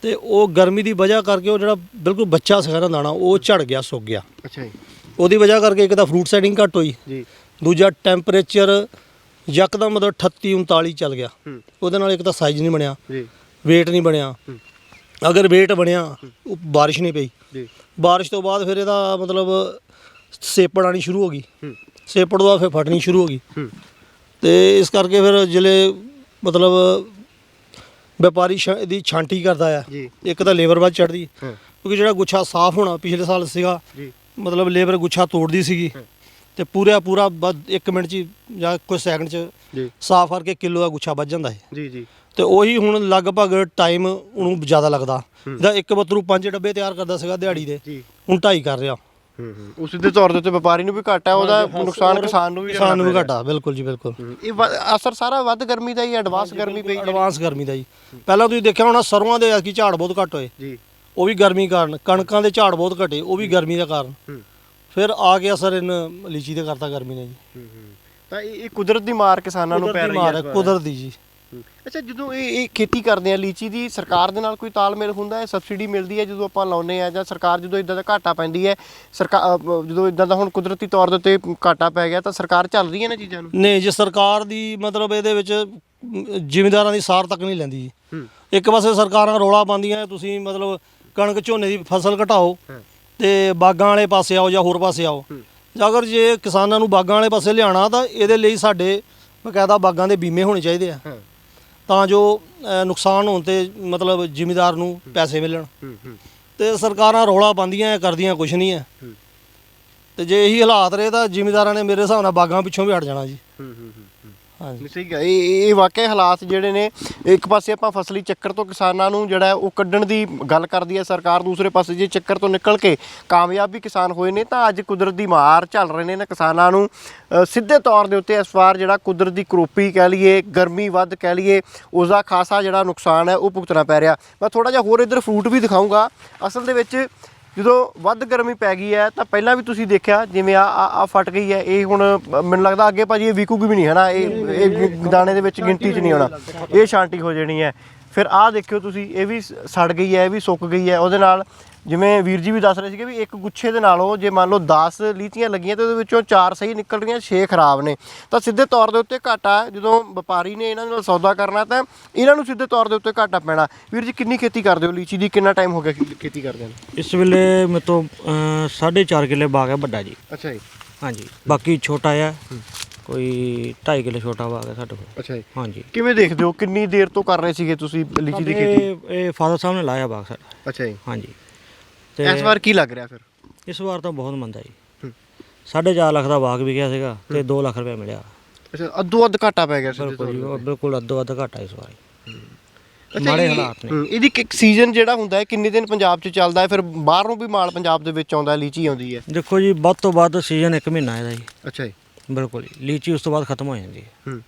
ਤੇ ਉਹ ਗਰਮੀ ਦੀ ਵਜ੍ਹਾ ਕਰਕੇ ਉਹ ਜਿਹੜਾ ਬਿਲਕੁਲ ਬੱਚਾ ਸੀਗਾ ਨਾ ਦਾਣਾ, ਉਹ ਝੜ ਗਿਆ, ਸੁੱਕ ਗਿਆ। ਅੱਛਾ ਜੀ, ਉਹਦੀ ਵਜ੍ਹਾ ਕਰਕੇ ਇੱਕ ਤਾਂ ਫਰੂਟ ਸੈਟਿੰਗ ਘੱਟ ਹੋਈ, ਦੂਜਾ ਟੈਂਪਰੇਚਰ ਯਕਦਮ ਮਤਲਬ 38-39 ਚੱਲ ਗਿਆ, ਉਹਦੇ ਨਾਲ ਇੱਕ ਤਾਂ ਸਾਈਜ਼ ਨਹੀਂ ਬਣਿਆ, ਵੇਟ ਨਹੀਂ ਬਣਿਆ। ਅਗਰ ਵੇਟ ਬਣਿਆ, ਉਹ ਬਾਰਿਸ਼ ਨਹੀਂ ਪਈ, ਬਾਰਿਸ਼ ਤੋਂ ਬਾਅਦ ਫਿਰ ਇਹਦਾ ਮਤਲਬ ਸੇਪੜ ਆਉਣੀ ਸ਼ੁਰੂ ਹੋ ਗਈ, ਸੇਪੜ ਤੋਂ ਬਾਅਦ ਫਿਰ ਫਟਣੀ ਸ਼ੁਰੂ ਹੋ ਗਈ, ਤੇ ਇਸ ਕਰਕੇ ਫਿਰ ਜਿਹੜੇ ਮਤਲਬ ਵਪਾਰੀ ਦੀ ਛਾਂਟੀ ਕਰਦਾ ਆ, ਇੱਕ ਤਾਂ ਲੇਬਰ ਵੱਧ ਚੜ੍ਹਦੀ, ਕਿਉਂਕਿ ਜਿਹੜਾ ਗੁੱਛਾ ਸਾਫ਼ ਹੋਣਾ ਪਿਛਲੇ ਸਾਲ ਸੀਗਾ, ਮਤਲਬ ਲੇਬਰ ਗੁੱਛਾ ਤੋੜਦੀ ਸੀਗੀ, ਤੇ ਪੂਰਾ 1 ਮਿੰਟ 'ਚ ਜਾਂ ਕੁਝ ਸੈਕਿੰਡ 'ਚ ਸਾਫ਼ ਕਰਕੇ ਕਿਲੋ ਦਾ ਗੁੱਛਾ ਵੱਜ ਜਾਂਦਾ ਹੈ। ਜੀ ਜੀ, ਤੇ ਉਹੀ ਹੁਣ ਲਗਭਗ ਟਾਈਮ ਉਹਨੂੰ ਜ਼ਿਆਦਾ ਲੱਗਦਾ, ਇਹਦਾ ਇੱਕ ਬੱਤਰੂ 5 ਡੱਬੇ ਤਿਆਰ ਕਰਦਾ ਸੀਗਾ ਦਿਹਾੜੀ ਦੇ, ਹੁਣ 2.5 ਕਰ ਰਿਹਾ। ਉਸ ਦੇ ਤੌਰ ਦੇ ਉੱਤੇ ਵਪਾਰੀ ਨੂੰ ਵੀ ਘਾਟਾ, ਉਹਦਾ ਨੁਕਸਾਨ ਕਿਸਾਨ ਨੂੰ ਵੀ ਘਾਟਾ। ਬਿਲਕੁਲ ਜੀ, ਬਿਲਕੁਲ। ਇਹ ਅਸਰ ਸਾਰਾ ਵੱਧ ਗਰਮੀ ਦਾ ਹੀ, ਐਡਵਾਂਸ ਗਰਮੀ ਪਈ, ਐਡਵਾਂਸ ਗਰਮੀ ਦਾ ਜੀ। ਪਹਿਲਾਂ ਤੁਸੀਂ ਦੇਖਿਆ ਹੋਣਾ ਸਰੋਂ ਦੇ ਐਤਕੀ ਝਾੜ ਬਹੁਤ ਘੱਟ ਹੋਏ, ਉਹ ਵੀ ਗਰਮੀ ਕਾਰਨ, ਕਣਕਾਂ ਦੇ ਝਾੜ ਬਹੁਤ ਘਟੇ, ਉਹ ਵੀ ਗਰਮੀ ਦਾ ਕਾਰਨ। ਫਿਰ ਆ ਕੇ ਅਸਰ ਇਹਨਾਂ ਲੀਚੀ ਤੇ ਕਰਤਾ ਗਰਮੀ ਨੇ ਜੀ। ਤਾਂ ਇਹ ਕੁਦਰਤ ਦੀ ਮਾਰ ਕਿਸਾਨਾਂ ਨੂੰ ਪੈ ਰਹੀ ਹੈ। ਕੁਦਰਤ ਦੀ ਜੀ। ਅੱਛਾ, ਜਦੋਂ ਇਹ ਖੇਤੀ ਕਰਦੇ ਆ ਲੀਚੀ ਦੀ, ਸਰਕਾਰ ਦੇ ਨਾਲ ਕੋਈ ਤਾਲਮੇਲ ਹੁੰਦਾ ਹੈ? ਸਬਸਿਡੀ ਮਿਲਦੀ ਹੈ ਜਦੋਂ ਆਪਾਂ ਲਾਉਂਦੇ ਆ, ਜਾਂ ਸਰਕਾਰ ਜਦੋਂ ਇਦਾਂ ਦਾ ਘਾਟਾ ਪੈਂਦੀ ਹੈ, ਸਰਕਾਰ ਜਦੋਂ ਇਦਾਂ ਦਾ ਹੁਣ ਕੁਦਰਤੀ ਤੌਰ ਦੇ ਉੱਤੇ ਘਾਟਾ ਪੈ ਗਿਆ ਤਾਂ ਸਰਕਾਰ ਚੱਲ ਰਹੀ ਹੈ ਨਾ ਚੀਜ਼ਾਂ ਨੂੰ? ਨਹੀਂ ਜੀ, ਸਰਕਾਰ ਦੀ ਮਤਲਬ ਇਹਦੇ ਵਿੱਚ ਜ਼ਿਮੀਂਦਾਰਾਂ ਦੀ ਸਾਰ ਤੱਕ ਨਹੀਂ ਲੈਂਦੀ ਜੀ। ਇੱਕ ਪਾਸੇ ਸਰਕਾਰਾਂ ਰੌਲਾ ਪਾਉਂਦੀਆਂ ਤੁਸੀਂ ਮਤਲਬ ਕਣਕ ਝੋਨੇ ਦੀ ਫਸਲ ਘਟਾਓ ਤੇ ਬਾਗਾਂ ਵਾਲੇ ਪਾਸੇ ਆਓ ਜਾਂ ਹੋਰ ਪਾਸੇ ਆਓ। ਅਗਰ ਜੇ ਕਿਸਾਨਾਂ ਨੂੰ ਬਾਗਾਂ ਵਾਲੇ ਪਾਸੇ ਲਿਆਉਣਾ ਤਾਂ ਇਹਦੇ ਲਈ ਸਾਡੇ ਬਕਾਇਦਾ ਬਾਗਾਂ ਦੇ ਬੀਮੇ ਹੋਣੇ ਚਾਹੀਦੇ ਆ, ਤਾਂ ਜੋ ਨੁਕਸਾਨ ਹੋਣ ਤੇ ਮਤਲਬ ਜ਼ਿਮੀਂਦਾਰ ਨੂੰ ਪੈਸੇ ਮਿਲਣ। ਤੇ ਸਰਕਾਰਾਂ ਰੌਲਾ ਪਾਉਂਦੀਆਂ, ਕਰਦੀਆਂ ਕੁਛ ਨਹੀਂ ਹੈ। ਤੇ ਜੇ ਇਹੀ ਹਾਲਾਤ ਰਹੇ ਤਾਂ ਜ਼ਿਮੀਂਦਾਰਾਂ ਨੇ ਮੇਰੇ ਹਿਸਾਬ ਨਾਲ ਬਾਗਾਂ ਪਿੱਛੋਂ ਵੀ ਹਟ ਜਾਣਾ ਜੀ। ਹਾਂਜੀ, ਠੀਕ ਹੈ। ਇਹ ਵਾਕਿਆ ਹਾਲਾਤ ਜਿਹੜੇ ਨੇ, ਇੱਕ ਪਾਸੇ ਆਪਾਂ ਫਸਲੀ ਚੱਕਰ ਤੋਂ ਕਿਸਾਨਾਂ ਨੂੰ ਜਿਹੜਾ ਉਹ ਕੱਢਣ ਦੀ ਗੱਲ ਕਰਦੀ ਹੈ ਸਰਕਾਰ, ਦੂਸਰੇ ਪਾਸੇ ਜੇ ਚੱਕਰ ਤੋਂ ਨਿਕਲ ਕੇ ਕਾਮਯਾਬ ਵੀ ਕਿਸਾਨ ਹੋਏ ਨੇ ਤਾਂ ਅੱਜ ਕੁਦਰਤ ਦੀ ਮਾਰ ਝੱਲ ਰਹੇ ਨੇ ਨਾ ਕਿਸਾਨਾਂ ਨੂੰ। ਸਿੱਧੇ ਤੌਰ ਦੇ ਉੱਤੇ ਇਸ ਵਾਰ ਜਿਹੜਾ ਕੁਦਰਤ ਦੀ ਕਰੋਪੀ ਕਹਿ ਲਈਏ, ਗਰਮੀ ਵੱਧ ਕਹਿ ਲਈਏ, ਉਸ ਦਾ ਖਾਸਾ ਜਿਹੜਾ ਨੁਕਸਾਨ ਹੈ ਉਹ ਭੁਗਤਣਾ ਪੈ ਰਿਹਾ। ਮੈਂ ਥੋੜ੍ਹਾ ਜਿਹਾ ਹੋਰ ਇੱਧਰ ਫਰੂਟ ਵੀ ਦਿਖਾਊਂਗਾ। ਅਸਲ ਦੇ ਵਿੱਚ ਜਦੋਂ ਵੱਧ ਗਰਮੀ ਪੈ ਗਈ ਹੈ ਤਾਂ ਪਹਿਲਾਂ ਵੀ ਤੁਸੀਂ ਦੇਖਿਆ ਜਿਵੇਂ ਆ ਫਟ ਗਈ ਹੈ, ਇਹ ਹੁਣ ਮੈਨੂੰ ਲੱਗਦਾ ਅੱਗੇ ਭਾਜੀ ਇਹ ਵਿਕੂਗੀ ਵੀ ਨਹੀਂ ਹੈ ਨਾ, ਇਹ ਦਾਣੇ ਦੇ ਵਿੱਚ ਗਿਣਤੀ 'ਚ ਨਹੀਂ ਆਉਣਾ, ਇਹ ਛਾਂਟੀ ਹੋ ਜਾਣੀ ਹੈ। ਫਿਰ ਆਹ ਦੇਖਿਓ ਤੁਸੀਂ, ਇਹ ਵੀ ਸੜ ਗਈ ਹੈ, ਇਹ ਵੀ ਸੁੱਕ ਗਈ ਹੈ। ਉਹਦੇ ਨਾਲ ਜਿਵੇਂ ਵੀਰ ਜੀ ਵੀ ਦੱਸ ਰਹੇ ਸੀਗੇ ਵੀ ਇੱਕ ਗੁੱਛੇ ਦੇ ਨਾਲੋਂ ਜੇ ਮੰਨ ਲਓ 10 ਲੀਚੀਆਂ ਲੱਗੀਆਂ ਤਾਂ ਉਹਦੇ ਵਿੱਚੋਂ 4 ਸਹੀ ਨਿਕਲ ਰਹੀਆਂ, 6 ਖਰਾਬ ਨੇ। ਤਾਂ ਸਿੱਧੇ ਤੌਰ ਦੇ ਉੱਤੇ ਘਾਟਾ, ਜਦੋਂ ਵਪਾਰੀ ਨੇ ਇਹਨਾਂ ਨਾਲ ਸੌਦਾ ਕਰਨਾ ਤਾਂ ਇਹਨਾਂ ਨੂੰ ਸਿੱਧੇ ਤੌਰ ਦੇ ਉੱਤੇ ਘਾਟਾ ਪੈਣਾ। ਵੀਰ ਜੀ ਕਿੰਨੀ ਖੇਤੀ ਕਰਦੇ ਹੋ ਲੀਚੀ ਦੀ, ਕਿੰਨਾ ਟਾਈਮ ਹੋ ਗਿਆ ਖੇਤੀ ਕਰਦਿਆਂ ਨੂੰ? ਇਸ ਵੇਲੇ ਮੇਰੇ ਤੋਂ 4.5 ਕਿੱਲੇ ਬਾਗ ਹੈ ਵੱਡਾ ਜੀ। ਅੱਛਾ ਜੀ। ਹਾਂਜੀ, ਬਾਕੀ ਛੋਟਾ ਆ, ਕੋਈ 2.5 ਕਿੱਲੇ ਛੋਟਾ ਬਾਗ ਹੈ ਸਾਡੇ ਕੋਲ। ਅੱਛਾ ਜੀ। ਹਾਂਜੀ। ਕਿਵੇਂ ਦੇਖਦੇ ਹੋ, ਕਿੰਨੀ ਦੇਰ ਤੋਂ ਕਰ ਰਹੇ ਸੀਗੇ ਤੁਸੀਂ ਲੀਚੀ ਦੀ ਖੇਤੀ? ਇਹ ਫਾਦਰ ਸਾਹਿਬ ਨੇ ਲਾਇਆ ਬਾਗ ਸਾਡਾ। ਅੱਛਾ ਜੀ। ਹਾਂਜੀ। ਇਸ ਵਾਰ ਕੀ ਲੱਗ ਰਿਹਾ ਫਿਰ? ਇਸ ਵਾਰ ਤਾਂ ਬਹੁਤ ਮੰਦਾ ਜੀ। 4.5 ਲੱਖ ਦਾ ਬਾਗ ਵਿਕਿਆ ਸੀਗਾ ਤੇ 2 ਲੱਖ ਰੁਪਏ ਮਿਲਿਆ। ਅੱਛਾ, ਅੱਧੋ ਅੱਧ ਘਾਟਾ ਪੈ ਗਿਆ ਸੀ। ਬਿਲਕੁਲ ਜੀ, ਬਿਲਕੁਲ ਅੱਧੋ ਅੱਧ ਘਾਟਾ ਇਸ ਵਾਰ। ਮਾੜੇ ਹਾਲਾਤ ਨੇ। ਇਹਦੀ ਇੱਕ ਸੀਜ਼ਨ ਜਿਹੜਾ ਹੁੰਦਾ ਹੈ ਕਿੰਨੇ ਦਿਨ ਪੰਜਾਬ 'ਚ ਚੱਲਦਾ ਹੈ, ਫਿਰ ਬਾਹਰ ਨੂੰ ਵੀ ਮਾਲ ਪੰਜਾਬ ਦੇ ਵਿੱਚ ਆਉਂਦਾ, ਲੀਚੀ ਆਉਂਦੀ ਹੈ? ਦੇਖੋ ਜੀ, ਵੱਧ ਤੋਂ ਵੱਧ ਸੀਜ਼ਨ 1 ਮਹੀਨਾ ਇਹਦਾ ਜੀ। ਅੱਛਾ ਜੀ। ਬਿਲਕੁਲ ਜੀ, ਲੀਚੀ ਉਸ ਤੋਂ ਬਾਅਦ ਖਤਮ ਹੋ ਜਾਂਦੀ ਹੈ।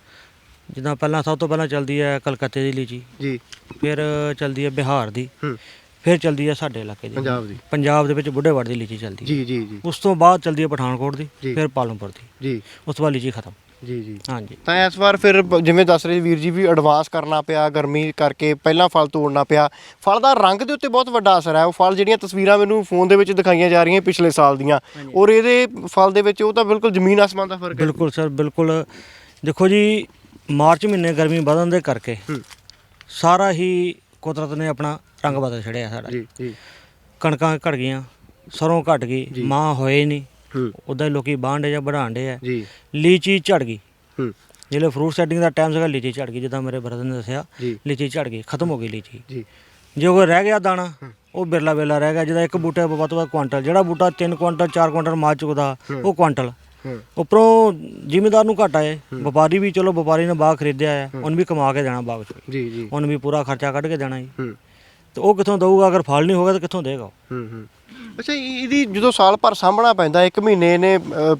ਜਿੱਦਾਂ ਪਹਿਲਾਂ ਸਭ ਤੋਂ ਪਹਿਲਾਂ ਚੱਲਦੀ ਹੈ ਕਲਕੱਤੇ ਦੀ ਲੀਚੀ ਜੀ, ਫਿਰ ਚੱਲਦੀ ਹੈ ਬਿਹਾਰ ਦੀ, ਫਿਰ ਚੱਲਦੀ ਹੈ ਸਾਡੇ ਇਲਾਕੇ ਦੀ, ਪੰਜਾਬ ਦੇ ਵਿੱਚ ਬੁੱਢੇਵਾੜ ਦੀ ਲੀਚੀ ਚੱਲਦੀ ਜੀ ਜੀ ਜੀ। ਉਸ ਤੋਂ ਬਾਅਦ ਚੱਲਦੀ ਹੈ ਪਠਾਨਕੋਟ ਦੀ, ਫਿਰ ਪਾਲਮਪੁਰ ਦੀ ਜੀ, ਉਸ ਤੋਂ ਬਾਅਦ ਲੀਚੀ ਖਤਮ ਜੀ ਜੀ। ਹਾਂਜੀ। ਤਾਂ ਇਸ ਵਾਰ ਫਿਰ ਜਿਵੇਂ ਦੱਸ ਰਹੇ ਵੀਰ ਜੀ ਵੀ ਐਡਵਾਂਸ ਕਰਨਾ ਪਿਆ ਗਰਮੀ ਕਰਕੇ, ਪਹਿਲਾਂ ਫਲ ਤੋੜਨਾ ਪਿਆ। ਫਲ ਦਾ ਰੰਗ ਦੇ ਉੱਤੇ ਬਹੁਤ ਵੱਡਾ ਅਸਰ ਹੈ। ਉਹ ਫਲ ਜਿਹੜੀਆਂ ਤਸਵੀਰਾਂ ਮੈਨੂੰ ਫੋਨ ਦੇ ਵਿੱਚ ਦਿਖਾਈਆਂ ਜਾ ਰਹੀਆਂ ਪਿਛਲੇ ਸਾਲ ਦੀਆਂ, ਔਰ ਇਹਦੇ ਫਲ ਦੇ ਵਿੱਚ ਉਹ ਤਾਂ ਬਿਲਕੁਲ ਜ਼ਮੀਨ ਆਸਮਾਨ ਦਾ ਫਰਕ ਹੈ। ਬਿਲਕੁਲ ਸਰ, ਬਿਲਕੁਲ। ਦੇਖੋ ਜੀ, ਮਾਰਚ ਮਹੀਨੇ ਗਰਮੀ ਵਧਣ ਦੇ ਕਰਕੇ ਸਾਰਾ ਹੀ ਕੁਦਰਤ ਨੇ ਆਪਣਾ ਰੰਗ ਬਦਲ ਛੜਿਆ ਸਾਡਾ ਜੀ ਜੀ। ਕਣਕਾਂ ਘਟ ਗਈਆਂ, ਸਰੋਂ ਘਟ ਗਈ, ਮਾਂ ਹੋਏ ਨਹੀਂ, ਉੱਦਾਂ ਹੀ ਲੋਕੀ ਬਾਂਡੇ ਜਾਂ ਵਧਾਉਂਦੇ ਆ ਜੀ। ਲੀਚੀ ਝੜ ਗਈ, ਜਿਹੜੇ ਫਰੂਟ ਸੈਟਿੰਗ ਦਾ ਟਾਈਮ ਸੀਗਾ ਲੀਚੀ ਝੜ ਗਈ, ਜਿੱਦਾਂ ਮੇਰੇ ਬ੍ਰਦਰ ਨੇ ਦੱਸਿਆ, ਲੀਚੀ ਝੜ ਗਈ, ਖਤਮ ਹੋ ਗਈ ਲੀਚੀ ਜੀ। ਜੇ ਕੋਈ ਰਹਿ ਗਿਆ ਦਾਣਾ ਉਹ ਬਿਰਲਾ ਵੇਲਾ ਰਹਿ ਗਿਆ, ਜਿਹਦਾ ਇੱਕ ਬੂਟੇ ਵੱਧ ਤੋਂ ਵੱਧ ਕੁਆਂਟਲ, ਜਿਹੜਾ ਬੂਟਾ 3 ਕੁਆਂਟਲ 4 ਕੁਆਂਟਲ ਮਾਰ ਚੁੱਕਦਾ ਉਹ ਕੁਆਂਟਲ। ਉੱਪਰੋਂ ਜ਼ਿਮੀਂਦਾਰ ਨੂੰ ਘਾਟਾ ਹੈ, ਵਪਾਰੀ ਵੀ, ਚਲੋ ਵਪਾਰੀ ਨੇ ਬਾਗ ਖਰੀਦਿਆ ਹੈ, ਉਹਨੂੰ ਵੀ ਕਮਾ ਕੇ ਦੇਣਾ ਬਾਗ 'ਚ ਜੀ ਜੀ, ਉਹਨੂੰ ਵੀ ਪੂਰਾ ਖਰਚਾ ਕੱਢ ਕੇ ਦੇਣਾ ਜੀ। ਤੇ ਉਹ ਕਿੱਥੋਂ ਦਊਗਾ? ਅਗਰ ਫਲ ਨਹੀਂ ਹੋਗਾ ਤਾਂ ਕਿੱਥੋਂ ਦੇਗਾ? ਅੱਛਾ, ਇਹਦੀ ਜਦੋਂ ਸਾਲ ਭਰ ਸਾਂਭਣਾ ਪੈਂਦਾ, 1 ਮਹੀਨੇ ਨੇ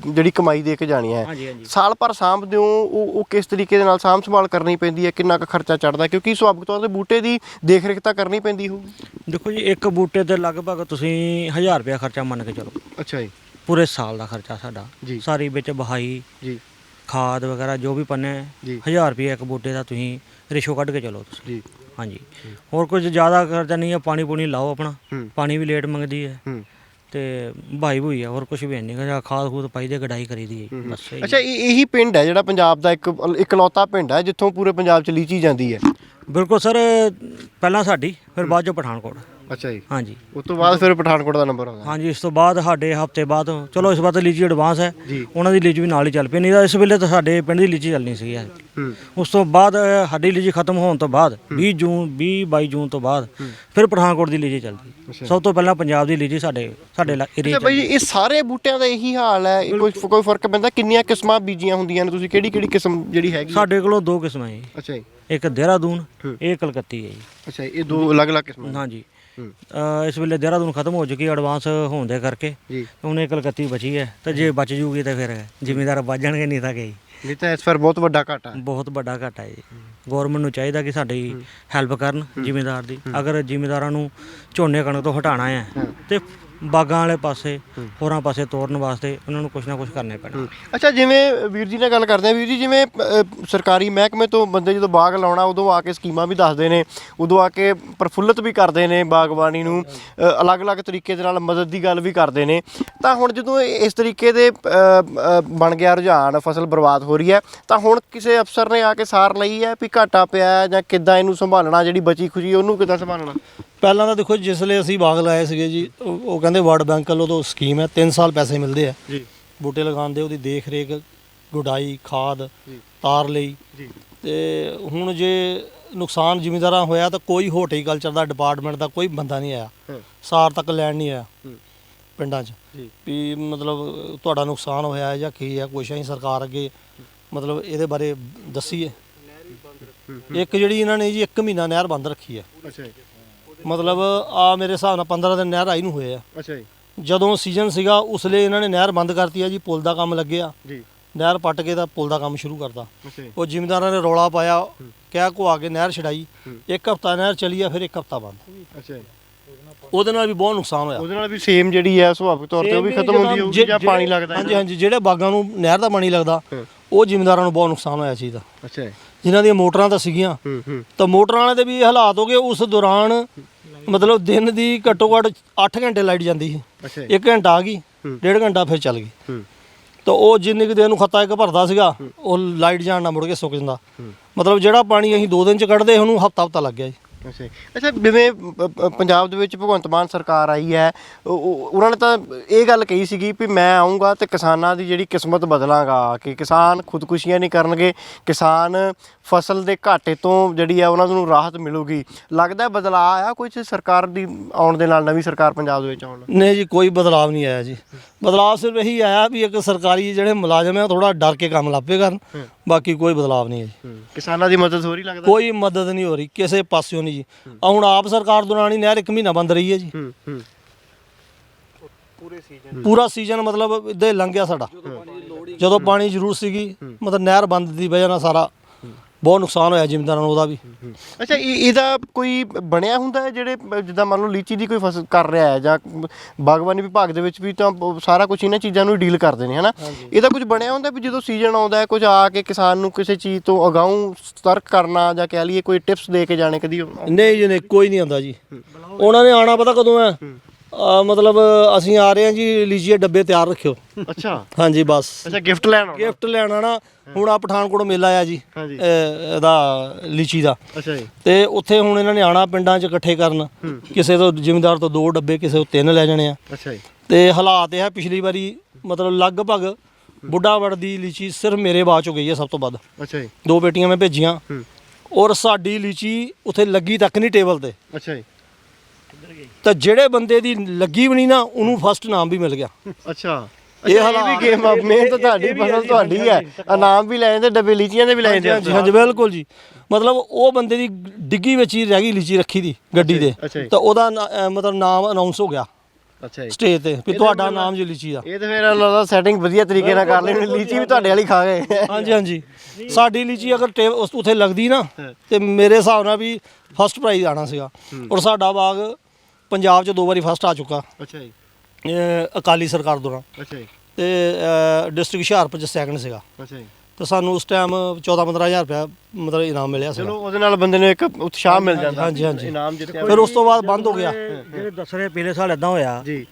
ਜਿਹੜੀ ਕਮਾਈ ਦੇ ਕੇ ਜਾਣੀ ਹੈ, ਸਾਲ ਭਰ ਸਾਂਭਦੇ ਹੋ, ਉਹ ਕਿਸ ਤਰੀਕੇ ਦੇ ਨਾਲ ਸਾਂਭ ਸੰਭਾਲ ਕਰਨੀ ਪੈਂਦੀ ਹੈ? ਕਿੰਨਾ ਕੁ ਖਰਚਾ ਚੜਦਾ? ਕਿਉਂਕਿ ਸੁਭਾਵਿਕ ਤੌਰ ਤੇ ਬੂਟੇ ਦੀ ਦੇਖ ਰੇਖ ਤਾਂ ਕਰਨੀ ਪੈਂਦੀ ਹੋਊਗੀ। ਦੇਖੋ ਜੀ, ਇੱਕ ਬੂਟੇ ਤੇ ਲਗਭਗ ਤੁਸੀਂ 1000 ਰੁਪਇਆ ਖਰਚਾ ਮੰਨ ਕੇ ਚਲੋ। ਅੱਛਾ ਜੀ। ਪੂਰੇ ਸਾਲ ਦਾ ਖਰਚਾ ਸਾਡਾ ਸਾਰੀ ਵਿੱਚ ਬਹਾਈ ਜੀ, ਖਾਦ ਵਗੈਰਾ ਜੋ ਵੀ ਪੰਨੇ 1000 ਰੁਪਏ ਇੱਕ ਬੂਟੇ ਦਾ ਤੁਸੀਂ ਰੇਸ਼ੋ ਕੱਢ ਕੇ ਚਲੋ ਤੁਸੀਂ ਜੀ। ਹਾਂਜੀ, ਹੋਰ ਕੁਝ ਜ਼ਿਆਦਾ ਖਰਚਾ ਨਹੀਂ ਹੈ। ਪਾਣੀ ਪੂਣੀ ਲਾਓ ਆਪਣਾ, ਪਾਣੀ ਵੀ ਲੇਟ ਮੰਗਦੀ ਹੈ ਤੇ ਭਾਈ ਭੂਈ ਆ, ਹੋਰ ਕੁਝ ਵੀ ਨਹੀਂ ਹੈਗਾ। ਖਾਦ ਖੂਦ ਪਾਈ ਦੇ, ਗਡਾਈ ਕਰੀਦੀ ਹੈ ਬਸ। ਅੱਛਾ, ਇਹੀ ਪਿੰਡ ਹੈ ਜਿਹੜਾ ਪੰਜਾਬ ਦਾ ਇਕਲੌਤਾ ਪਿੰਡ ਹੈ ਜਿੱਥੋਂ ਪੂਰੇ ਪੰਜਾਬ 'ਚ ਲੀਚੀ ਜਾਂਦੀ ਹੈ? ਬਿਲਕੁਲ ਸਰ, ਪਹਿਲਾਂ ਸਾਡੀ, ਫਿਰ ਬਾਅਦ 'ਚੋਂ ਪਠਾਨਕੋਟ। ਅੱਛਾ ਜੀ। ਹਾਂਜੀ, ਉਸ ਤੋਂ ਬਾਅਦ ਫਿਰ ਪਠਾਨਕੋਟ ਦਾ ਨੰਬਰ ਆਉਂਦਾ? ਹਾਂਜੀ, ਇਸ ਤੋਂ ਬਾਅਦ ਸਾਡੇ ਹਫਤੇ ਬਾਅਦ, ਚਲੋ ਇਸ ਵਾਰ ਤਾਂ ਲੀਚੀ ਐਡਵਾਂਸ ਹੈ, ਉਹਨਾਂ ਦੀ ਲੀਚੀ ਵੀ ਨਾਲ ਹੀ ਚੱਲ ਪਈ, ਨਹੀਂ ਤਾਂ ਇਸ ਵੇਲੇ ਤਾਂ ਸਾਡੇ ਪਿੰਡ ਦੀ ਲੀਚੀ ਚੱਲਣੀ ਸੀਗੀ। ਉਸ ਤੋਂ ਬਾਅਦ ਸਾਡੀ ਲੀਚੀ ਖਤਮ ਹੋਣ ਤੋਂ ਬਾਅਦ 22 ਜੂਨ ਤੋਂ ਬਾਅਦ ਫਿਰ ਪਠਾਨਕੋਟ ਦੀ ਲੀਚੀ ਚੱਲਦੀ। ਸਭ ਤੋਂ ਪਹਿਲਾਂ ਪੰਜਾਬ ਦੀ ਲੀਚੀ ਸਾਡੇ ਏਰੀਆ 'ਚ। ਬਈ ਇਹ ਸਾਰੇ ਬੂਟਿਆਂ ਦਾ ਇਹੀ ਹਾਲ ਹੈ? ਕੋਈ ਫਰਕ ਪੈਂਦਾ? ਕਿੰਨੀਆਂ ਕਿਸਮਾਂ ਬੀਜੀਆਂ ਹੁੰਦੀਆਂ ਨੇ ਤੁਸੀਂ? ਕਿਹੜੀ ਕਿਸਮ ਜਿਹੜੀ ਹੈਗੀ? ਸਾਡੇ ਕੋਲੋਂ 2 ਕਿਸਮਾਂ ਹੈ। ਅੱਛਾ ਜੀ। ਇੱਕ ਦੇਹਰਾਦੂਨ, ਇਹ ਕਲਕੱਤੀ ਹੈ ਜੀ। ਅੱਛਾ, ਇਹ 2 ਅਲੱਗ-ਅਲੱਗ ਕਿਸਮਾਂ? ਹਾਂਜੀ। ਇਸ ਵੇਲੇ ਦੇਹਰਾਦੂਨ ਖਤਮ ਹੋ ਚੁੱਕੀ ਐਡਵਾਂਸ ਹੋਣ ਦੇ ਕਰਕੇ, ਹੁਣ ਇਹ ਕਲਕੱਤੀ ਬਚੀ ਹੈ। ਤੇ ਜੇ ਬਚ ਜੂਗੀ ਤਾਂ ਫਿਰ ਜ਼ਿਮੀਂਦਾਰ ਬਚ ਜਾਣਗੇ, ਨਹੀਂ ਤਾਂ ਗਈ। ਇਹ ਤਾਂ ਇਸ ਵਾਰ ਬਹੁਤ ਵੱਡਾ ਘਾਟਾ ਹੈ। ਬਹੁਤ ਵੱਡਾ ਘਾਟਾ ਹੈ ਜੀ। ਗੌਰਮੈਂਟ ਨੂੰ ਚਾਹੀਦਾ ਕਿ ਸਾਡੀ ਹੈਲਪ ਕਰਨ ਜ਼ਿਮੀਂਦਾਰ ਦੀ। ਅਗਰ ਜ਼ਿਮੀਂਦਾਰਾਂ ਨੂੰ ਝੋਨੇ ਕਣਕ ਤੋਂ ਹਟਾਉਣਾ ਹੈ ਤੇ ਬਾਗਾਂ ਵਾਲੇ ਪਾਸੇ ਹੋਰਾਂ ਪਾਸੇ ਤੋਰਨ ਵਾਸਤੇ ਉਹਨਾਂ ਨੂੰ ਕੁਛ ਨਾ ਕੁਛ ਕਰਨਾ ਪੈਣਾ। ਅੱਛਾ, ਜਿਵੇਂ ਵੀਰ ਜੀ ਨਾਲ ਗੱਲ ਕਰਦੇ ਆ, ਵੀਰ ਜੀ ਜਿਵੇਂ ਸਰਕਾਰੀ ਮਹਿਕਮੇ ਤੋਂ ਬੰਦੇ ਜਦੋਂ ਬਾਗ ਲਾਉਣਾ ਉਦੋਂ ਆ ਕੇ ਸਕੀਮਾਂ ਵੀ ਦੱਸਦੇ ਨੇ, ਉਦੋਂ ਆ ਕੇ ਪ੍ਰਫੁੱਲਤ ਵੀ ਕਰਦੇ ਨੇ ਬਾਗਬਾਨੀ ਨੂੰ, ਅਲੱਗ-ਅਲੱਗ ਤਰੀਕੇ ਦੇ ਨਾਲ ਮਦਦ ਦੀ ਗੱਲ ਵੀ ਕਰਦੇ ਨੇ। ਤਾਂ ਹੁਣ ਜਦੋਂ ਇਸ ਤਰੀਕੇ ਦੇ ਬਣ ਗਿਆ ਰੁਝਾਨ, ਫਸਲ ਬਰਬਾਦ ਹੋ ਰਹੀ ਹੈ, ਤਾਂ ਹੁਣ ਕਿਸੇ ਅਫਸਰ ਨੇ ਆ ਕੇ ਸਾਰ ਲਈ ਹੈ ਵੀ ਘਾਟਾ ਪਿਆ ਜਾਂ ਕਿੱਦਾਂ ਇਹਨੂੰ ਸੰਭਾਲਣਾ, ਜਿਹੜੀ ਬਚੀ ਖੁਸ਼ੀ ਉਹਨੂੰ ਕਿੱਦਾਂ ਸੰਭਾਲਣਾ? ਪਹਿਲਾਂ ਤਾਂ ਦੇਖੋ ਜਿਸ ਲਈ ਅਸੀਂ ਬਾਗ ਲਾਏ ਸੀਗੇ ਜੀ, ਉਹ ਕਹਿੰਦੇ ਵਰਲਡ ਬੈਂਕ ਵੱਲੋਂ ਤੋਂ ਸਕੀਮ ਹੈ, 3 ਸਾਲ ਪੈਸੇ ਮਿਲਦੇ ਆ ਜੀ ਬੂਟੇ ਲਗਾਉਣ ਦੇ, ਉਹਦੀ ਦੇਖ ਰੇਖ, ਗੁਡਾਈ, ਖਾਦ, ਤਾਰ ਲਈ। ਤੇ ਹੁਣ ਜੇ ਨੁਕਸਾਨ ਜ਼ਿਮੀਂਦਾਰਾਂ ਹੋਇਆ ਤਾਂ ਕੋਈ ਹੋਰਟੀਕਲਚਰ ਦਾ ਡਿਪਾਰਟਮੈਂਟ ਦਾ ਕੋਈ ਬੰਦਾ ਨਹੀਂ ਆਇਆ, ਸਾਰ ਤੱਕ ਲੈਣ ਨਹੀਂ ਆਇਆ ਪਿੰਡਾਂ 'ਚ ਵੀ ਮਤਲਬ ਤੁਹਾਡਾ ਨੁਕਸਾਨ ਹੋਇਆ ਹੈ ਜਾਂ ਕੀ ਹੈ, ਕੁਛ ਅਸੀਂ ਸਰਕਾਰ ਅੱਗੇ ਮਤਲਬ ਇਹਦੇ ਬਾਰੇ ਦੱਸੀਏ। ਇੱਕ ਜਿਹੜੀ ਇਹਨਾਂ ਨੇ ਜੀ 1 ਮਹੀਨਾ ਨਹਿਰ ਬੰਦ ਰੱਖੀ ਹੈ। ਅੱਛਾ ਜੀ। ਮਤਲਬ ਆ ਮੇਰੇ ਹਿਸਾਬ ਨਾਲ 15 ਦਿਨ ਨਹਿਰ ਆਈ ਨੂੰ ਹੋਏ ਆ। ਅੱਛਾ ਜੀ। ਜਦੋਂ ਸੀਜ਼ਨ ਸੀਗਾ ਉਸ ਲਈ ਇਹਨਾਂ ਨੇ ਨਹਿਰ ਬੰਦ ਕਰਤੀ ਆ ਜੀ, ਪੁਲ ਦਾ ਕੰਮ ਲੱਗਿਆ ਜੀ। ਨਹਿਰ ਪੱਟ ਕੇ ਤਾਂ ਪੁਲ ਦਾ ਕੰਮ ਸ਼ੁਰੂ ਕਰਤਾ। ਅੱਛਾ ਜੀ। ਉਹ ਜ਼ਿਮੀਂਦਾਰਾਂ ਨੇ ਰੌਲਾ ਪਾਇਆ, ਕਹਿ ਕੋ ਆ ਕੇ ਨਹਿਰ ਛਡਾਈ, 1 ਹਫ਼ਤਾ ਨਹਿਰ ਚਲੀ ਆ, ਫਿਰ 1 ਹਫ਼ਤਾ ਬੰਦ। ਅੱਛਾ ਜੀ। ਉਹਦੇ ਨਾਲ ਵੀ ਬਹੁਤ ਨੁਕਸਾਨ ਹੋਇਆ। ਉਹਦੇ ਨਾਲ ਵੀ ਸੇਮ ਜਿਹੜੀ ਹੈ ਸੁਭਾਵਿਕ ਤੌਰ ਤੇ ਉਹ ਵੀ ਖਤਮ ਹੁੰਦੀ ਹੋਊਗੀ ਜਾਂ ਪਾਣੀ ਲੱਗਦਾ? ਹਾਂਜੀ ਹਾਂਜੀ, ਜਿਹੜੇ ਬਾਗਾਂ ਨੂੰ ਨਹਿਰ ਦਾ ਪਾਣੀ ਲੱਗਦਾ ਉਹ ਜ਼ਿਮੀਂਦਾਰਾਂ ਨੂੰ ਬਹੁਤ ਨੁਕਸਾਨ ਹੋਇਆ ਸੀ ਦਾ। ਅੱਛਾ ਜੀ। ਜਿਨ੍ਹਾਂ ਦੀਆਂ ਮੋਟਰਾਂ ਤਾਂ ਸੀਗੀਆਂ ਤਾਂ ਮੋਟਰਾਂ ਵਾਲੇ ਦੇ ਵੀ ਇਹ ਹਾਲਾਤ ਹੋ ਗਏ। ਉਸ ਦੌਰਾਨ ਮਤਲਬ ਦਿਨ ਦੀ ਘੱਟੋ ਘੱਟ 8 ਘੰਟੇ ਲਾਈਟ ਜਾਂਦੀ ਸੀ। ਅੱਛਾ 1 ਘੰਟਾ ਆ ਗਈ, 1.5 ਘੰਟਾ ਫਿਰ ਚੱਲ ਗਈ। ਤਾਂ ਉਹ ਜਿੰਨੀ ਕੁ ਦੇਰ ਨੂੰ ਖੱਤਾ ਇੱਕ ਭਰਦਾ ਸੀਗਾ ਉਹ ਲਾਈਟ ਜਾਣ ਨਾਲ ਮੁੜ ਕੇ ਸੁੱਕ ਜਾਂਦਾ। ਮਤਲਬ ਜਿਹੜਾ ਪਾਣੀ ਅਸੀਂ 2 ਦਿਨ ਚ ਕੱਢਦੇ ਉਹਨੂੰ ਹਫ਼ਤਾ ਲੱਗ ਗਿਆ ਜੀ। ਅੱਛਾ। ਅੱਛਾ, ਜਿਵੇਂ ਪੰਜਾਬ ਦੇ ਵਿੱਚ ਭਗਵੰਤ ਮਾਨ ਸਰਕਾਰ ਆਈ ਹੈ, ਉਹਨਾਂ ਨੇ ਤਾਂ ਇਹ ਗੱਲ ਕਹੀ ਸੀਗੀ ਵੀ ਮੈਂ ਆਊਂਗਾ ਤੇ ਕਿਸਾਨਾਂ ਦੀ ਜਿਹੜੀ ਕਿਸਮਤ ਬਦਲਾਂਗਾ, ਕਿ ਕਿਸਾਨ ਖੁਦਕੁਸ਼ੀਆਂ ਨਹੀਂ ਕਰਨਗੇ, ਕਿਸਾਨ ਫਸਲ ਦੇ ਘਾਟੇ ਤੋਂ ਜਿਹੜੀ ਆ ਉਹਨਾਂ ਨੂੰ ਰਾਹਤ ਮਿਲੂਗੀ। ਲੱਗਦਾ ਬਦਲਾਅ ਆਇਆ ਕੁਝ ਸਰਕਾਰ ਦੀ ਆਉਣ ਦੇ ਨਾਲ, ਨਵੀਂ ਸਰਕਾਰ ਪੰਜਾਬ ਦੇ ਵਿੱਚ ਆਉਣ ਨਾਲ? ਨਹੀਂ ਜੀ, ਕੋਈ ਬਦਲਾਵ ਨਹੀਂ ਆਇਆ ਜੀ। ਬਦਲਾਵ ਸਿਰਫ ਇਹੀ ਆਇਆ ਵੀ ਇੱਕ ਸਰਕਾਰੀ ਜਿਹੜੇ ਮੁਲਾਜ਼ਮ ਹੈ ਥੋੜਾ ਡਰ ਕੇ ਕੰਮ ਲੱਭੇ ਕਰਨ, ਬਾਕੀ ਕੋਈ ਬਦਲਾਵ ਨਹੀਂ ਹੈ ਜੀ। ਕਿਸਾਨਾਂ ਦੀ ਮਦਦ ਹੋ ਰਹੀ ਲੱਗਦਾ? ਕੋਈ ਮਦਦ ਨਹੀਂ ਹੋ ਰਹੀ ਕਿਸੇ ਪਾਸਿਓਂ ਨਹੀਂ ਜੀ। ਆ ਹੁਣ ਆਪ ਸਰਕਾਰ ਦੌਰਾਨ ਹੀ ਨਹਿਰ 1 ਮਹੀਨਾ ਬੰਦ ਰਹੀ ਹੈ ਜੀ। ਪੂਰਾ ਸੀਜ਼ਨ ਮਤਲਬ ਇੱਦਾਂ ਹੀ ਲੰਘ ਗਿਆ ਸਾਡਾ। ਜਦੋਂ ਪਾਣੀ ਜ਼ਰੂਰ ਸੀਗੀ ਮਤਲਬ ਨਹਿਰ ਬੰਦ ਦੀ ਵਜ੍ਹਾ ਨਾਲ ਸਾਰਾ ਬਹੁਤ ਨੁਕਸਾਨ ਹੋਇਆ ਜ਼ਿਮੀਂਦਾਰਾਂ ਨੂੰ ਉਹਦਾ ਵੀ। ਅੱਛਾ, ਇਹਦਾ ਕੋਈ ਬਣਿਆ ਹੁੰਦਾ ਹੈ ਜਿਹੜੇ ਜਿੱਦਾਂ ਮੰਨ ਲਓ ਲੀਚੀ ਦੀ ਕੋਈ ਫਸਲ ਕਰ ਰਿਹਾ ਹੈ ਜਾਂ ਬਾਗਬਾਨੀ ਵਿਭਾਗ ਦੇ ਵਿੱਚ ਵੀ ਤਾਂ ਸਾਰਾ ਕੁਝ ਇਹਨਾਂ ਚੀਜ਼ਾਂ ਨੂੰ ਡੀਲ ਕਰਦੇ ਨੇ, ਹਨਾ? ਇਹਦਾ ਕੁਝ ਬਣਿਆ ਹੁੰਦਾ ਵੀ ਜਦੋਂ ਸੀਜ਼ਨ ਆਉਂਦਾ ਹੈ ਕੁਝ ਆ ਕੇ ਕਿਸਾਨ ਨੂੰ ਕਿਸੇ ਚੀਜ਼ ਤੋਂ ਅਗਾਊਂ ਸਤਰਕ ਕਰਨਾ ਜਾਂ ਕਹਿ ਲਈਏ ਕੋਈ ਟਿਪਸ ਦੇ ਕੇ ਜਾਣੇ ਕਦੀ? ਨਹੀਂ ਜੀ, ਨਹੀਂ, ਕੋਈ ਨਹੀਂ ਆਉਂਦਾ ਜੀ। ਉਹਨਾਂ ਨੇ ਆਉਣਾ ਪਤਾ ਕਦੋਂ ਹੈ? ਮਤਲਬ ਅਸੀਂ ਆ ਰਹੇ ਹਾਂ ਜੀ, ਲੀਚੀ ਦੇ ਡੱਬੇ ਤਿਆਰ ਰੱਖਿਓ। ਅੱਛਾ। ਹਾਂਜੀ ਬਸ। ਅੱਛਾ, ਗਿਫਟ ਲੈਣ ਆਉਣਾ? ਗਿਫਟ ਲੈਣ ਆਉਣਾ। ਹੁਣ ਆ ਪਠਾਨਕੋਟ ਮੇਲਾ ਆ ਜੀ ਇਹਦਾ ਲੀਚੀ ਦਾ। ਅੱਛਾ ਜੀ। ਤੇ ਉੱਥੇ ਹੁਣ ਇਹਨਾਂ ਨੇ ਆਉਣਾ ਪਿੰਡਾਂ 'ਚ ਇਕੱਠੇ ਕਰਨ, ਕਿਸੇ ਤੋਂ ਜ਼ਿਮੀਂਦਾਰ ਤੋਂ 2 ਡੱਬੇ, ਕਿਸੇ ਤੋਂ 3 ਲੈ ਜਾਣੇ ਆ। ਅੱਛਾ ਜੀ। ਤੇ ਹਾਲਾਤ ਇਹ ਹੈ ਪਿਛਲੀ ਵਾਰੀ ਮਤਲਬ ਲਗਭਗ ਬੁੱਢਾਵੜ ਦੀ ਲੀਚੀ ਸਿਰਫ ਮੇਰੇ ਬਾਅਦ 'ਚੋਂ ਗਈ ਹੈ ਸਭ ਤੋਂ ਵੱਧ। ਅੱਛਾ ਜੀ। 2 ਬੇਟੀਆਂ ਮੈਂ ਭੇਜੀਆਂ ਔਰ ਸਾਡੀ ਲੀਚੀ ਉੱਥੇ ਲੱਗੀ ਤੱਕ ਨਹੀਂ ਟੇਬਲ ਤੇ। ਅੱਛਾ ਜੀ। ਤਾਂ ਜਿਹੜੇ ਬੰਦੇ ਦੀ ਲੱਗੀ ਵੀ ਨਹੀਂ ਨਾ ਉਹਨੂੰ ਫਸਟ ਨਾਮ ਵੀ ਮਿਲ ਗਿਆ। ਅੱਛਾ, ਇਹ ਵੀ ਹਾਲਾਤ ਗੇਮ ਆ, ਮਿਹਨਤ ਤੁਹਾਡੀ, ਫਸਲ ਤੁਹਾਡੀ ਹੈ, ਇਨਾਮ ਵੀ ਲੈ ਜਾਂਦੇ, ਡੱਬੇ ਲੀਚੀਆਂ ਦੇ ਵੀ ਲੈ ਜਾਂਦੇ। ਹਾਂਜੀ ਹਾਂਜੀ, ਬਿਲਕੁਲ ਜੀ। ਮਤਲਬ ਉਹ ਬੰਦੇ ਦੀ ਡਿੱਗੀ ਵਿੱਚ ਹੀ ਰਹਿ ਗਈ ਲੀਚੀ ਰੱਖੀ ਦੀ ਗੱਡੀ ਦੇ, ਤਾਂ ਉਹਦਾ ਮਤਲਬ ਨਾਮ ਅਨਾਉਂਸ ਹੋ ਗਿਆ ਅੱਛਾ ਜੀ ਸਟੇਜ ਤੇ ਵੀ ਤੁਹਾਡਾ ਨਾਮ ਜੀ ਲੀਚੀ ਦਾ। ਇਹ ਤਾਂ ਫਿਰ ਉਹਨਾਂ ਦਾ ਸੈਟਿੰਗ ਵਧੀਆ ਤਰੀਕੇ ਨਾਲ ਕਰ ਲੈਣੀ, ਲੀਚੀ ਵੀ ਤੁਹਾਡੇ ਵਾਲੀ ਖਾ ਗਏ। ਹਾਂਜੀ ਹਾਂਜੀ, ਸਾਡੀ ਲੀਚੀ ਅਗਰ ਉੱਥੇ ਲੱਗਦੀ ਨਾ ਤੇ ਮੇਰੇ ਹਿਸਾਬ ਨਾਲ ਵੀ ਫਸਟ ਪ੍ਰਾਈਜ਼ ਆਣਾ ਸੀਗਾ। ਔਰ ਸਾਡਾ ਬਾਗ ਪੰਜਾਬ 'ਚ 2 ਵਾਰੀ ਫਸਟ ਆ ਚੁੱਕਾ। ਅੱਛਾ ਜੀ। ਅਕਾਲੀ ਸਰਕਾਰ ਦੌਰਾਨ। ਅੱਛਾ ਜੀ। ਤੇ ਡਿਸਟ੍ਰਿਕਟ ਹੁਸ਼ਿਆਰਪੁਰ 'ਚ ਸੈਕਿੰਡ ਸੀਗਾ। ਅੱਛਾ ਜੀ। ਤੇ ਸਾਨੂੰ ਉਸ ਟਾਈਮ 14-15 ਹਜ਼ਾਰ ਰੁਪਇਆ ਮਤਲਬ ਇਨਾਮ ਮਿਲਿਆ ਸੀ। ਚਲੋ ਉਹਦੇ ਨਾਲ ਬੰਦੇ ਨੂੰ ਇੱਕ ਉਤਸ਼ਾਹ ਮਿਲ ਜਾਂਦਾ। ਹਾਂਜੀ ਹਾਂਜੀ, ਇਨਾਮ ਜਿੱਤਿਆ। ਫਿਰ ਉਸ ਤੋਂ ਬਾਅਦ ਬੰਦ ਹੋ ਗਿਆ। ਜਿਹੜੇ ਦੱਸ ਰਹੇ ਪਿਛਲੇ ਸਾਲ ਇਦਾਂ ਹੋਇਆ ਜੀ,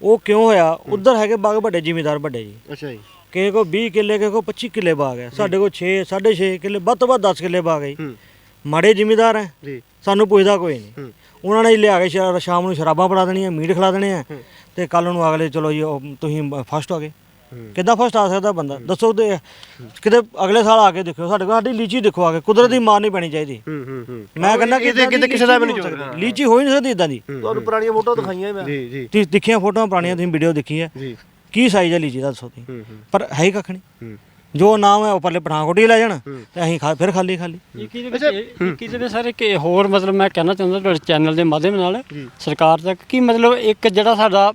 ਉਹ ਕਿਉਂ ਹੋਇਆ? ਉਧਰ ਹੈਗੇ ਬਾਗ ਵੱਡੇ ਜ਼ਿਮੀਂਦਾਰ ਵੱਡੇ ਜੀ, ਅੱਛਾ ਜੀ। ਕਿਸੇ ਕੋ 20 ਕਿੱਲੇ, ਕਿਸੇ ਕੋ 25 ਕਿੱਲੇ ਬਾਗ ਹੈ, ਸਾਡੇ ਕੋਲ 6 6.5 ਕਿੱਲੇ, ਵੱਧ ਤੋਂ ਵੱਧ 10 ਕਿੱਲੇ ਬਾਗ ਹੈ ਜੀ। ਮਾੜੇ ਜ਼ਿਮੀਂਦਾਰ ਹੈ ਜੀ, ਸਾਨੂੰ ਪੁੱਛਦਾ ਕੋਈ ਨਹੀਂ। ਉਹਨਾਂ ਨੇ ਲਿਆ ਕੇ ਸ਼ਾਮ ਨੂੰ ਸ਼ਰਾਬਾਂ ਪਿਲਾ ਦੇਣੀਆਂ, ਮੀਟ ਖਿਲਾ ਦੇਣੇ ਆ, ਤੇ ਕੱਲ ਨੂੰ ਅਗਲੇ ਚਲੋ ਜੀ ਤੁਸੀਂ ਫਸਟ ਹੋ ਗਏ। ਕਿੱਦਾਂ ਫਸਟ ਆ ਸਕਦਾ ਬੰਦਾ ਦੱਸੋ? ਤੇ ਕਿਤੇ ਅਗਲੇ ਸਾਲ ਆ ਕੇ ਦੇਖਿਓ ਸਾਡੇ ਕੋਲ, ਸਾਡੀ ਲੀਚੀ ਦੇਖੋ ਆ ਕੇ, ਕੁਦਰਤ ਦੀ ਮਾਰ ਨਹੀਂ ਪੈਣੀ ਚਾਹੀਦੀ। ਮੈਂ ਕਹਿੰਦਾ ਕਿਤੇ ਕਿਸੇ ਦਾ ਵੀ ਨਹੀਂ, ਲੀਚੀ ਹੋ ਹੀ ਨਹੀਂ ਸਕਦੀ ਇਦਾਂ ਦੀ। ਤੁਹਾਨੂੰ ਪੁਰਾਣੀਆਂ ਫੋਟੋ ਦਿਖਾਈਆਂ ਮੈਂ। ਜੀ ਜੀ ਤੁਸੀਂ ਦੇਖੀਆਂ ਫੋਟੋਆਂ ਪੁਰਾਣੀਆਂ, ਤੁਸੀਂ ਵੀਡੀਓ ਦੇਖੀ ਹੈ, ਜੀ। ਕੀ ਸਾਈਜ਼ ਹੈ ਲੀਚੀ ਦਾ ਦੱਸੋ ਤੁਸੀਂ? ਪਰ ਹੈ ਹੀ ਕੱਖ ਨਹੀਂ। ਜੋ ਨਾਮ ਹੈ ਉਹ ਪਰਲੇ ਪਠਾਨਕੋਟ ਹੀ ਲੈ ਜਾਣ ਤੇ ਅਸੀਂ ਫਿਰ ਖਾਲੀ ਇੱਕ ਇਹਦੇ ਸਰ ਇੱਕ ਹੋਰ ਮਤਲਬ ਮੈਂ ਕਹਿਣਾ ਚਾਹੁੰਦਾ ਤੁਹਾਡੇ ਚੈਨਲ ਦੇ ਮਾਧਿਅਮ ਨਾਲ ਸਰਕਾਰ ਤੱਕ ਕਿ ਮਤਲਬ ਇੱਕ ਜਿਹੜਾ ਸਾਡਾ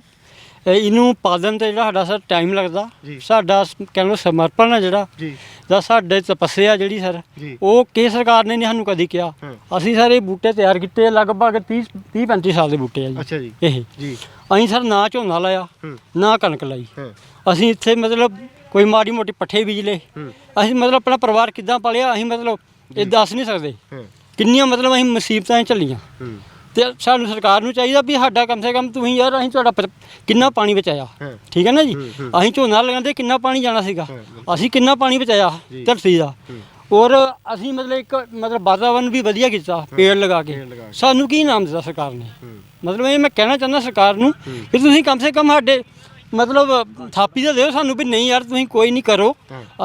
ਇਹਨੂੰ ਪਾਲਣ ਤੇ ਜਿਹੜਾ ਸਾਡਾ ਸਰ ਟਾਈਮ ਲੱਗਦਾ, ਜੀ। ਸਾਡਾ ਕਹਿ ਲਓ ਸਮਰਪਣ ਹੈ ਜਿਹੜਾ ਜੀ ਜਾਂ ਸਾਡੇ ਤਪੱਸਿਆ ਜਿਹੜੀ ਸਰ, ਜੀ। ਉਹ ਕਿਸੇ ਸਰਕਾਰ ਨੇ ਨਹੀਂ ਸਾਨੂੰ ਕਦੀ ਕਿਹਾ। ਅਸੀਂ ਸਰ ਇਹ ਬੂਟੇ ਤਿਆਰ ਕੀਤੇ ਲਗਭਗ 30-35 ਸਾਲ ਦੇ ਬੂਟੇ ਆ ਜੀ। ਅੱਛਾ ਜੀ ਇਹ ਜੀ ਅਸੀਂ ਸਰ ਨਾ ਝੋਨਾ ਲਾਇਆ ਨਾ ਕਣਕ ਲਾਈ। ਅਸੀਂ ਇੱਥੇ ਮਤਲਬ ਕੋਈ ਮਾੜੀ ਮੋਟੀ ਪੱਠੇ ਬੀਜ ਲਏ। ਅਸੀਂ ਮਤਲਬ ਆਪਣਾ ਪਰਿਵਾਰ ਕਿੱਦਾਂ ਪਾਲਿਆ ਅਸੀਂ ਮਤਲਬ ਇਹ ਦੱਸ ਨਹੀਂ ਸਕਦੇ ਕਿੰਨੀਆਂ ਮਤਲਬ ਅਸੀਂ ਮੁਸੀਬਤਾਂ ਝੱਲੀਆਂ। ਤੇ ਸਾਨੂੰ ਸਰਕਾਰ ਨੂੰ ਚਾਹੀਦਾ ਵੀ ਸਾਡਾ ਕਮ ਸੇ ਕਮ ਤੁਸੀਂ ਯਾਰ ਅਸੀਂ ਤੁਹਾਡਾ ਕਿੰਨਾ ਪਾਣੀ ਬਚਾਇਆ, ਠੀਕ ਹੈ ਨਾ ਜੀ। ਅਸੀਂ ਝੋਨਾ ਲਗਾਉਂਦੇ ਕਿੰਨਾ ਪਾਣੀ ਜਾਣਾ ਸੀਗਾ, ਅਸੀਂ ਕਿੰਨਾ ਪਾਣੀ ਬਚਾਇਆ ਧਰਤੀ ਦਾ। ਔਰ ਅਸੀਂ ਮਤਲਬ ਇੱਕ ਮਤਲਬ ਵਾਤਾਵਰਨ ਵੀ ਵਧੀਆ ਕੀਤਾ ਪੇੜ ਲਗਾ ਕੇ। ਸਾਨੂੰ ਕੀ ਇਨਾਮ ਦਿੱਤਾ ਸਰਕਾਰ ਨੇ? ਮਤਲਬ ਇਹ ਮੈਂ ਕਹਿਣਾ ਚਾਹੁੰਦਾ ਸਰਕਾਰ ਨੂੰ ਕਿ ਤੁਸੀਂ ਕਮ ਸੇ ਕਮ ਸਾਡੇ ਮਤਲਬ ਥਾਪੀ ਤਾਂ ਦਿਓ ਸਾਨੂੰ ਵੀ ਨਹੀਂ ਯਾਰ ਤੁਸੀਂ ਕੋਈ ਨਹੀਂ ਕਰੋ,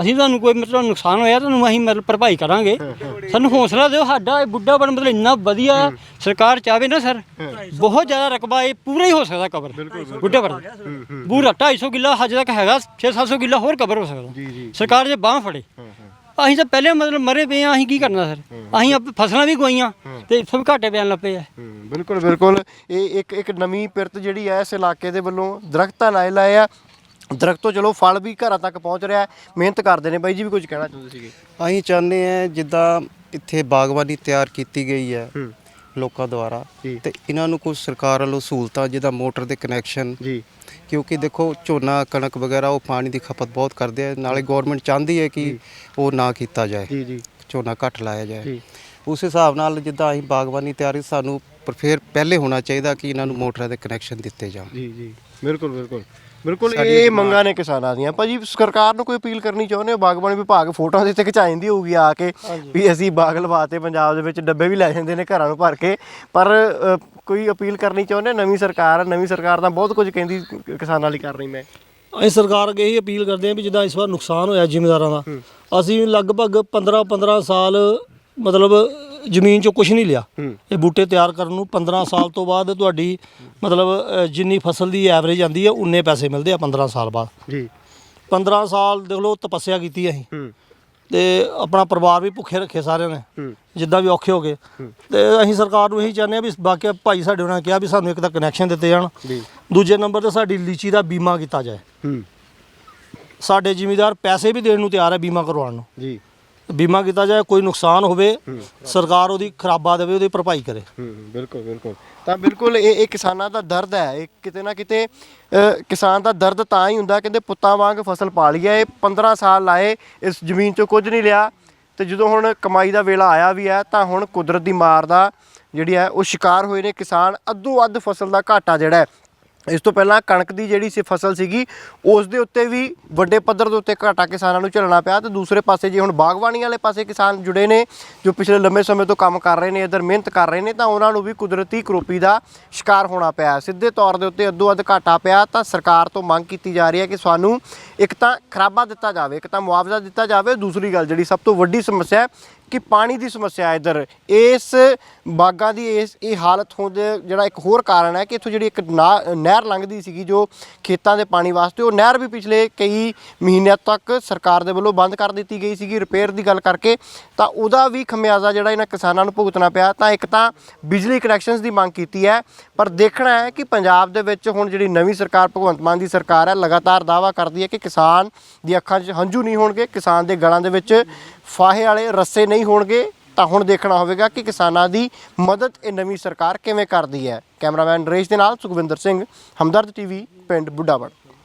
ਅਸੀਂ ਤੁਹਾਨੂੰ ਕੋਈ ਮਤਲਬ ਨੁਕਸਾਨ ਹੋਇਆ ਤੁਹਾਨੂੰ ਅਸੀਂ ਮਤਲਬ ਭਰਪਾਈ ਕਰਾਂਗੇ। ਸਾਨੂੰ ਹੌਸਲਾ ਦਿਓ। ਸਾਡਾ ਇਹ ਬੁੱਢਾ ਬਣ ਮਤਲਬ ਇੰਨਾ ਵਧੀਆ ਸਰਕਾਰ ਚਾਹਵੇ ਨਾ ਸਰ, ਬਹੁਤ ਜ਼ਿਆਦਾ ਰਕਬਾ ਇਹ ਪੂਰਾ ਹੀ ਹੋ ਸਕਦਾ ਕਵਰ ਬੁੱਢਾ ਬਣ ਪੂਰਾ 250 ਕਿੱਲਾ ਹਜੇ ਤੱਕ ਹੈਗਾ, 600-700 ਕਿੱਲਾ ਹੋਰ ਕਵਰ ਹੋ ਸਕਦਾ ਸਰਕਾਰ ਜੇ ਬਾਂਹ ਫੜੇ। ਅਸੀਂ ਤਾਂ ਪਹਿਲੇ ਮਤਲਬ ਮਰੇ ਪਏ ਆ, ਅਸੀਂ ਕੀ ਕਰਨਾ ਸਰ? ਅਸੀਂ ਫਸਲਾਂ ਵੀ ਗਵਾਈਆਂ ਤੇ ਇੱਥੋਂ ਵੀ ਘਾਟੇ ਪੈਣ ਲੱਗ ਪਏ ਆ। ਬਿਲਕੁਲ ਬਿਲਕੁਲ। ਇਹ ਇੱਕ ਨਵੀਂ ਪਿਰਤ ਜਿਹੜੀ ਹੈ ਇਸ ਇਲਾਕੇ ਦੇ ਵੱਲੋਂ ਦਰਖਤਾਂ ਲਾਏ ਆ। ਦਰਖਤ ਤੋਂ ਚਲੋ ਫਲ ਵੀ ਘਰਾਂ ਤੱਕ ਪਹੁੰਚ ਰਿਹਾ, ਮਿਹਨਤ ਕਰਦੇ ਨੇ। ਬਾਈ ਜੀ ਵੀ ਕੁਝ ਕਹਿਣਾ ਚਾਹੁੰਦੇ ਸੀਗੇ? ਅਸੀਂ ਚਾਹੁੰਦੇ ਹਾਂ ਜਿੱਦਾਂ ਇੱਥੇ ਬਾਗਬਾਨੀ ਤਿਆਰ ਕੀਤੀ ਗਈ ਹੈ ਲੋਕਾਂ ਦੁਆਰਾ, ਤੇ ਇਹਨਾਂ ਨੂੰ ਕੁਝ ਸਰਕਾਰ ਵੱਲੋਂ ਸਹੂਲਤਾਂ ਜਿੱਦਾਂ ਮੋਟਰ ਦੇ ਕਨੈਕਸ਼ਨ ਜੀ, ਕਿਉਂਕਿ ਦੇਖੋ ਝੋਨਾ ਕਣਕ ਵਗੈਰਾ ਉਹ ਪਾਣੀ ਦੀ ਖਪਤ ਬਹੁਤ ਕਰਦੇ ਆ, ਨਾਲੇ ਗਵਰਨਮੈਂਟ ਚਾਹੁੰਦੀ ਹੈ ਕਿ ਉਹ ਨਾ ਕੀਤਾ ਜਾਏ, ਝੋਨਾ ਘੱਟ ਲਾਇਆ ਜਾਏ। ਉਸ ਹਿਸਾਬ ਨਾਲ ਜਿੱਦਾਂ ਅਸੀਂ ਬਾਗਬਾਨੀ ਤਿਆਰੀ ਸਾਨੂੰ ਪਰ ਫਿਰ ਪਹਿਲੇ ਹੋਣਾ ਚਾਹੀਦਾ ਕਿ ਇਹਨਾਂ ਨੂੰ ਮੋਟਰਾਂ ਦੇ ਕਨੈਕਸ਼ਨ ਦਿੱਤੇ ਜਾਣ। ਜੀ ਜੀ ਬਿਲਕੁਲ ਬਿਲਕੁਲ ਬਿਲਕੁਲ। ਇਹ ਮੰਗਾਂ ਨੇ ਕਿਸਾਨਾਂ ਦੀਆਂ। ਭਾਜੀ ਸਰਕਾਰ ਨੂੰ ਕੋਈ ਅਪੀਲ ਕਰਨੀ ਚਾਹੁੰਦੇ ਹੋ? ਬਾਗਬਾਨੀ ਵਿਭਾਗ ਫੋਟੋਆਂ ਦੇ ਉੱਤੇ ਖਿਚਾ ਜਾਂਦੀ ਹੋਊਗੀ ਆ ਕੇ ਵੀ ਅਸੀਂ ਬਾਗ ਲਵਾਤੇ ਪੰਜਾਬ ਦੇ ਵਿੱਚ, ਡੱਬੇ ਵੀ ਲੈ ਜਾਂਦੇ ਨੇ ਘਰਾਂ ਨੂੰ ਭਰ ਕੇ, ਪਰ ਕੋਈ ਅਪੀਲ ਕਰਨੀ ਚਾਹੁੰਦੇ? ਨਵੀਂ ਸਰਕਾਰ ਤਾਂ ਬਹੁਤ ਕੁਝ ਕਹਿੰਦੀ ਕਿਸਾਨਾਂ ਲਈ ਕਰ ਰਹੀ। ਮੈਂ ਅਸੀਂ ਸਰਕਾਰ ਅੱਗੇ ਇਹੀ ਅਪੀਲ ਕਰਦੇ ਹਾਂ ਵੀ ਜਿੱਦਾਂ ਇਸ ਵਾਰ ਨੁਕਸਾਨ ਹੋਇਆ ਜ਼ਿਮੀਂਦਾਰਾਂ ਦਾ, ਅਸੀਂ ਲਗਭਗ 15 ਸਾਲ ਮਤਲਬ ਜ਼ਮੀਨ 'ਚੋਂ ਕੁਝ ਨਹੀਂ ਲਿਆ। ਇਹ ਬੂਟੇ ਤਿਆਰ ਕਰਨ ਨੂੰ 15 ਸਾਲ ਤੋਂ ਬਾਅਦ ਤੁਹਾਡੀ ਮਤਲਬ ਜਿੰਨੀ ਫਸਲ ਦੀ ਐਵਰੇਜ ਆਉਂਦੀ ਹੈ ਉਨੇ ਪੈਸੇ ਮਿਲਦੇ ਆ 15 ਸਾਲ ਬਾਅਦ ਜੀ। 15 ਸਾਲ ਦੇਖ ਲਓ ਤਪੱਸਿਆ ਕੀਤੀ ਅਸੀਂ ਤੇ ਆਪਣਾ ਪਰਿਵਾਰ ਵੀ ਭੁੱਖੇ ਰੱਖੇ ਸਾਰਿਆਂ ਨੇ ਜਿੱਦਾਂ ਵੀ ਔਖੇ ਹੋ ਗਏ। ਤੇ ਅਸੀਂ ਸਰਕਾਰ ਨੂੰ ਇਹੀ ਚਾਹੁੰਦੇ ਹਾਂ ਵੀ ਬਾਕੀ ਭਾਈ ਸਾਡੇ ਉਹਨਾਂ ਨੇ ਕਿਹਾ ਵੀ ਸਾਨੂੰ ਇੱਕ ਤਾਂ ਕਨੈਕਸ਼ਨ ਦਿੱਤੇ ਜਾਣ, ਦੂਜੇ ਨੰਬਰ ਤੇ ਸਾਡੀ ਲੀਚੀ ਦਾ ਬੀਮਾ ਕੀਤਾ ਜਾਏ। ਸਾਡੇ ਜ਼ਿਮੀਂਦਾਰ ਪੈਸੇ ਵੀ ਦੇਣ ਨੂੰ ਤਿਆਰ ਹੈ ਬੀਮਾ ਕਰਵਾਉਣ ਨੂੰ ਜੀ। ਬੀਮਾ ਕੀਤਾ ਜਾਏ, ਕੋਈ ਨੁਕਸਾਨ ਹੋਵੇ ਸਰਕਾਰ ਉਹਦੀ ਖਰਾਬਾ ਦੇਵੇ, ਉਹਦੀ ਭਰਪਾਈ ਕਰੇ। ਬਿਲਕੁਲ ਬਿਲਕੁਲ। ਤਾਂ ਬਿਲਕੁਲ ਇਹ ਕਿਸਾਨਾਂ ਦਾ ਦਰਦ ਹੈ। ਇਹ ਕਿਤੇ ਨਾ ਕਿਤੇ ਕਿਸਾਨ ਦਾ ਦਰਦ ਤਾਂ ਹੀ ਹੁੰਦਾ, ਕਹਿੰਦੇ ਪੁੱਤਾਂ ਵਾਂਗ ਫਸਲ ਪਾ ਲਈ ਹੈ। ਇਹ 15 ਸਾਲ ਲਾਏ, ਇਸ ਜ਼ਮੀਨ 'ਚੋਂ ਕੁਝ ਨਹੀਂ ਲਿਆ, ਤੇ ਜਦੋਂ ਹੁਣ ਕਮਾਈ ਦਾ ਵੇਲਾ ਆਇਆ ਵੀ ਹੈ ਤਾਂ ਹੁਣ ਕੁਦਰਤ ਦੀ ਮਾਰ ਦਾ ਜਿਹੜੀ ਹੈ ਉਹ ਸ਼ਿਕਾਰ ਹੋਏ ਨੇ ਕਿਸਾਨ। ਅੱਧੋ ਅੱਧ ਫਸਲ ਦਾ ਘਾਟਾ ਜਿਹੜਾ ਹੈ। ਇਸ ਤੋਂ ਪਹਿਲਾਂ ਕਣਕ ਦੀ ਜਿਹੜੀ ਫਸਲ ਸੀਗੀ ਉਸ ਦੇ ਉੱਤੇ ਵੀ ਵੱਡੇ ਪੱਧਰ ਦੇ ਉੱਤੇ ਘਾਟਾ ਕਿਸਾਨਾਂ ਨੂੰ ਝੱਲਣਾ ਪਿਆ। ਤੇ ਦੂਸਰੇ ਪਾਸੇ ਜੇ ਹੁਣ ਬਾਗਬਾਨੀ ਵਾਲੇ ਪਾਸੇ ਕਿਸਾਨ ਜੁੜੇ ਨੇ ਜੋ ਪਿਛਲੇ ਲੰਮੇ ਸਮੇਂ ਤੋਂ ਕੰਮ ਕਰ ਰਹੇ ਨੇ, ਇੱਧਰ ਮਿਹਨਤ ਕਰ ਰਹੇ ਨੇ, ਤਾਂ ਉਹਨਾਂ ਨੂੰ ਵੀ ਕੁਦਰਤੀ ਕਰੋਪੀ ਦਾ ਸ਼ਿਕਾਰ ਹੋਣਾ ਪਿਆ। ਸਿੱਧੇ ਤੌਰ ਦੇ ਉੱਤੇ ਅੱਧੋ ਅੱਧ ਘਾਟਾ ਪਿਆ। ਤਾਂ ਸਰਕਾਰ ਤੋਂ ਮੰਗ ਕੀਤੀ ਜਾ ਰਹੀ ਹੈ ਕਿ ਸਾਨੂੰ ਇੱਕ ਤਾਂ ਖਰਾਬਾ ਦਿੱਤਾ ਜਾਵੇ, ਇੱਕ ਤਾਂ ਮੁਆਵਜ਼ਾ ਦਿੱਤਾ ਜਾਵੇ। ਦੂਸਰੀ ਗੱਲ ਜਿਹੜੀ ਸਭ ਤੋਂ ਵੱਡੀ ਸਮੱਸਿਆ ਕਿ ਪਾਣੀ ਦੀ ਸਮੱਸਿਆ ਇੱਧਰ ਇਸ ਬਾਗਾਂ ਦੀ ਇਹ ਹਾਲਤ ਹੋਣ ਦੇ ਜਿਹੜਾ ਇੱਕ ਹੋਰ ਕਾਰਨ ਹੈ ਕਿ ਇੱਥੋਂ ਜਿਹੜੀ ਇੱਕ ਨਹਿਰ ਲੰਘਦੀ ਸੀਗੀ ਜੋ ਖੇਤਾਂ ਦੇ ਪਾਣੀ ਵਾਸਤੇ, ਉਹ ਨਹਿਰ ਵੀ ਪਿਛਲੇ ਕਈ ਮਹੀਨਿਆਂ ਤੱਕ ਸਰਕਾਰ ਦੇ ਵੱਲੋਂ ਬੰਦ ਕਰ ਦਿੱਤੀ ਗਈ ਸੀਗੀ ਰਿਪੇਅਰ ਦੀ ਗੱਲ ਕਰਕੇ। ਤਾਂ ਉਹਦਾ ਵੀ ਖਮਿਆਜ਼ਾ ਜਿਹੜਾ ਇਹਨਾਂ ਕਿਸਾਨਾਂ ਨੂੰ ਭੁਗਤਣਾ ਪਿਆ। ਤਾਂ ਇੱਕ ਤਾਂ ਬਿਜਲੀ ਕਨੈਕਸ਼ਨਸ ਦੀ ਮੰਗ ਕੀਤੀ ਹੈ, ਪਰ ਦੇਖਣਾ ਹੈ ਕਿ ਪੰਜਾਬ ਦੇ ਵਿੱਚ ਹੁਣ ਜਿਹੜੀ ਨਵੀਂ ਸਰਕਾਰ ਭਗਵੰਤ ਮਾਨ ਦੀ ਸਰਕਾਰ ਹੈ ਲਗਾਤਾਰ ਦਾਅਵਾ ਕਰਦੀ ਹੈ ਕਿ ਕਿਸਾਨ ਦੀ ਅੱਖਾਂ 'ਚ ਹੰਝੂ ਨਹੀਂ ਹੋਣਗੇ, ਕਿਸਾਨ ਦੇ ਗਲਾਂ ਦੇ ਵਿੱਚ ਫਾਹੇ ਵਾਲੇ ਰੱਸੇ ਨਹੀਂ ਹੋਣਗੇ। ਤਾਂ ਹੁਣ ਦੇਖਣਾ ਹੋਵੇਗਾ ਕਿ ਕਿਸਾਨਾਂ ਦੀ ਮਦਦ ਇਹ ਨਵੀਂ ਸਰਕਾਰ ਕਿਵੇਂ ਕਰਦੀ ਹੈ। ਕੈਮਰਾਮੈਨ ਨਰੇਸ਼ ਦੇ ਨਾਲ ਸੁਖਵਿੰਦਰ ਸਿੰਘ, ਹਮਦਰਦ ਟੀਵੀ, ਪਿੰਡ ਬੁੱਢਾਵੜ।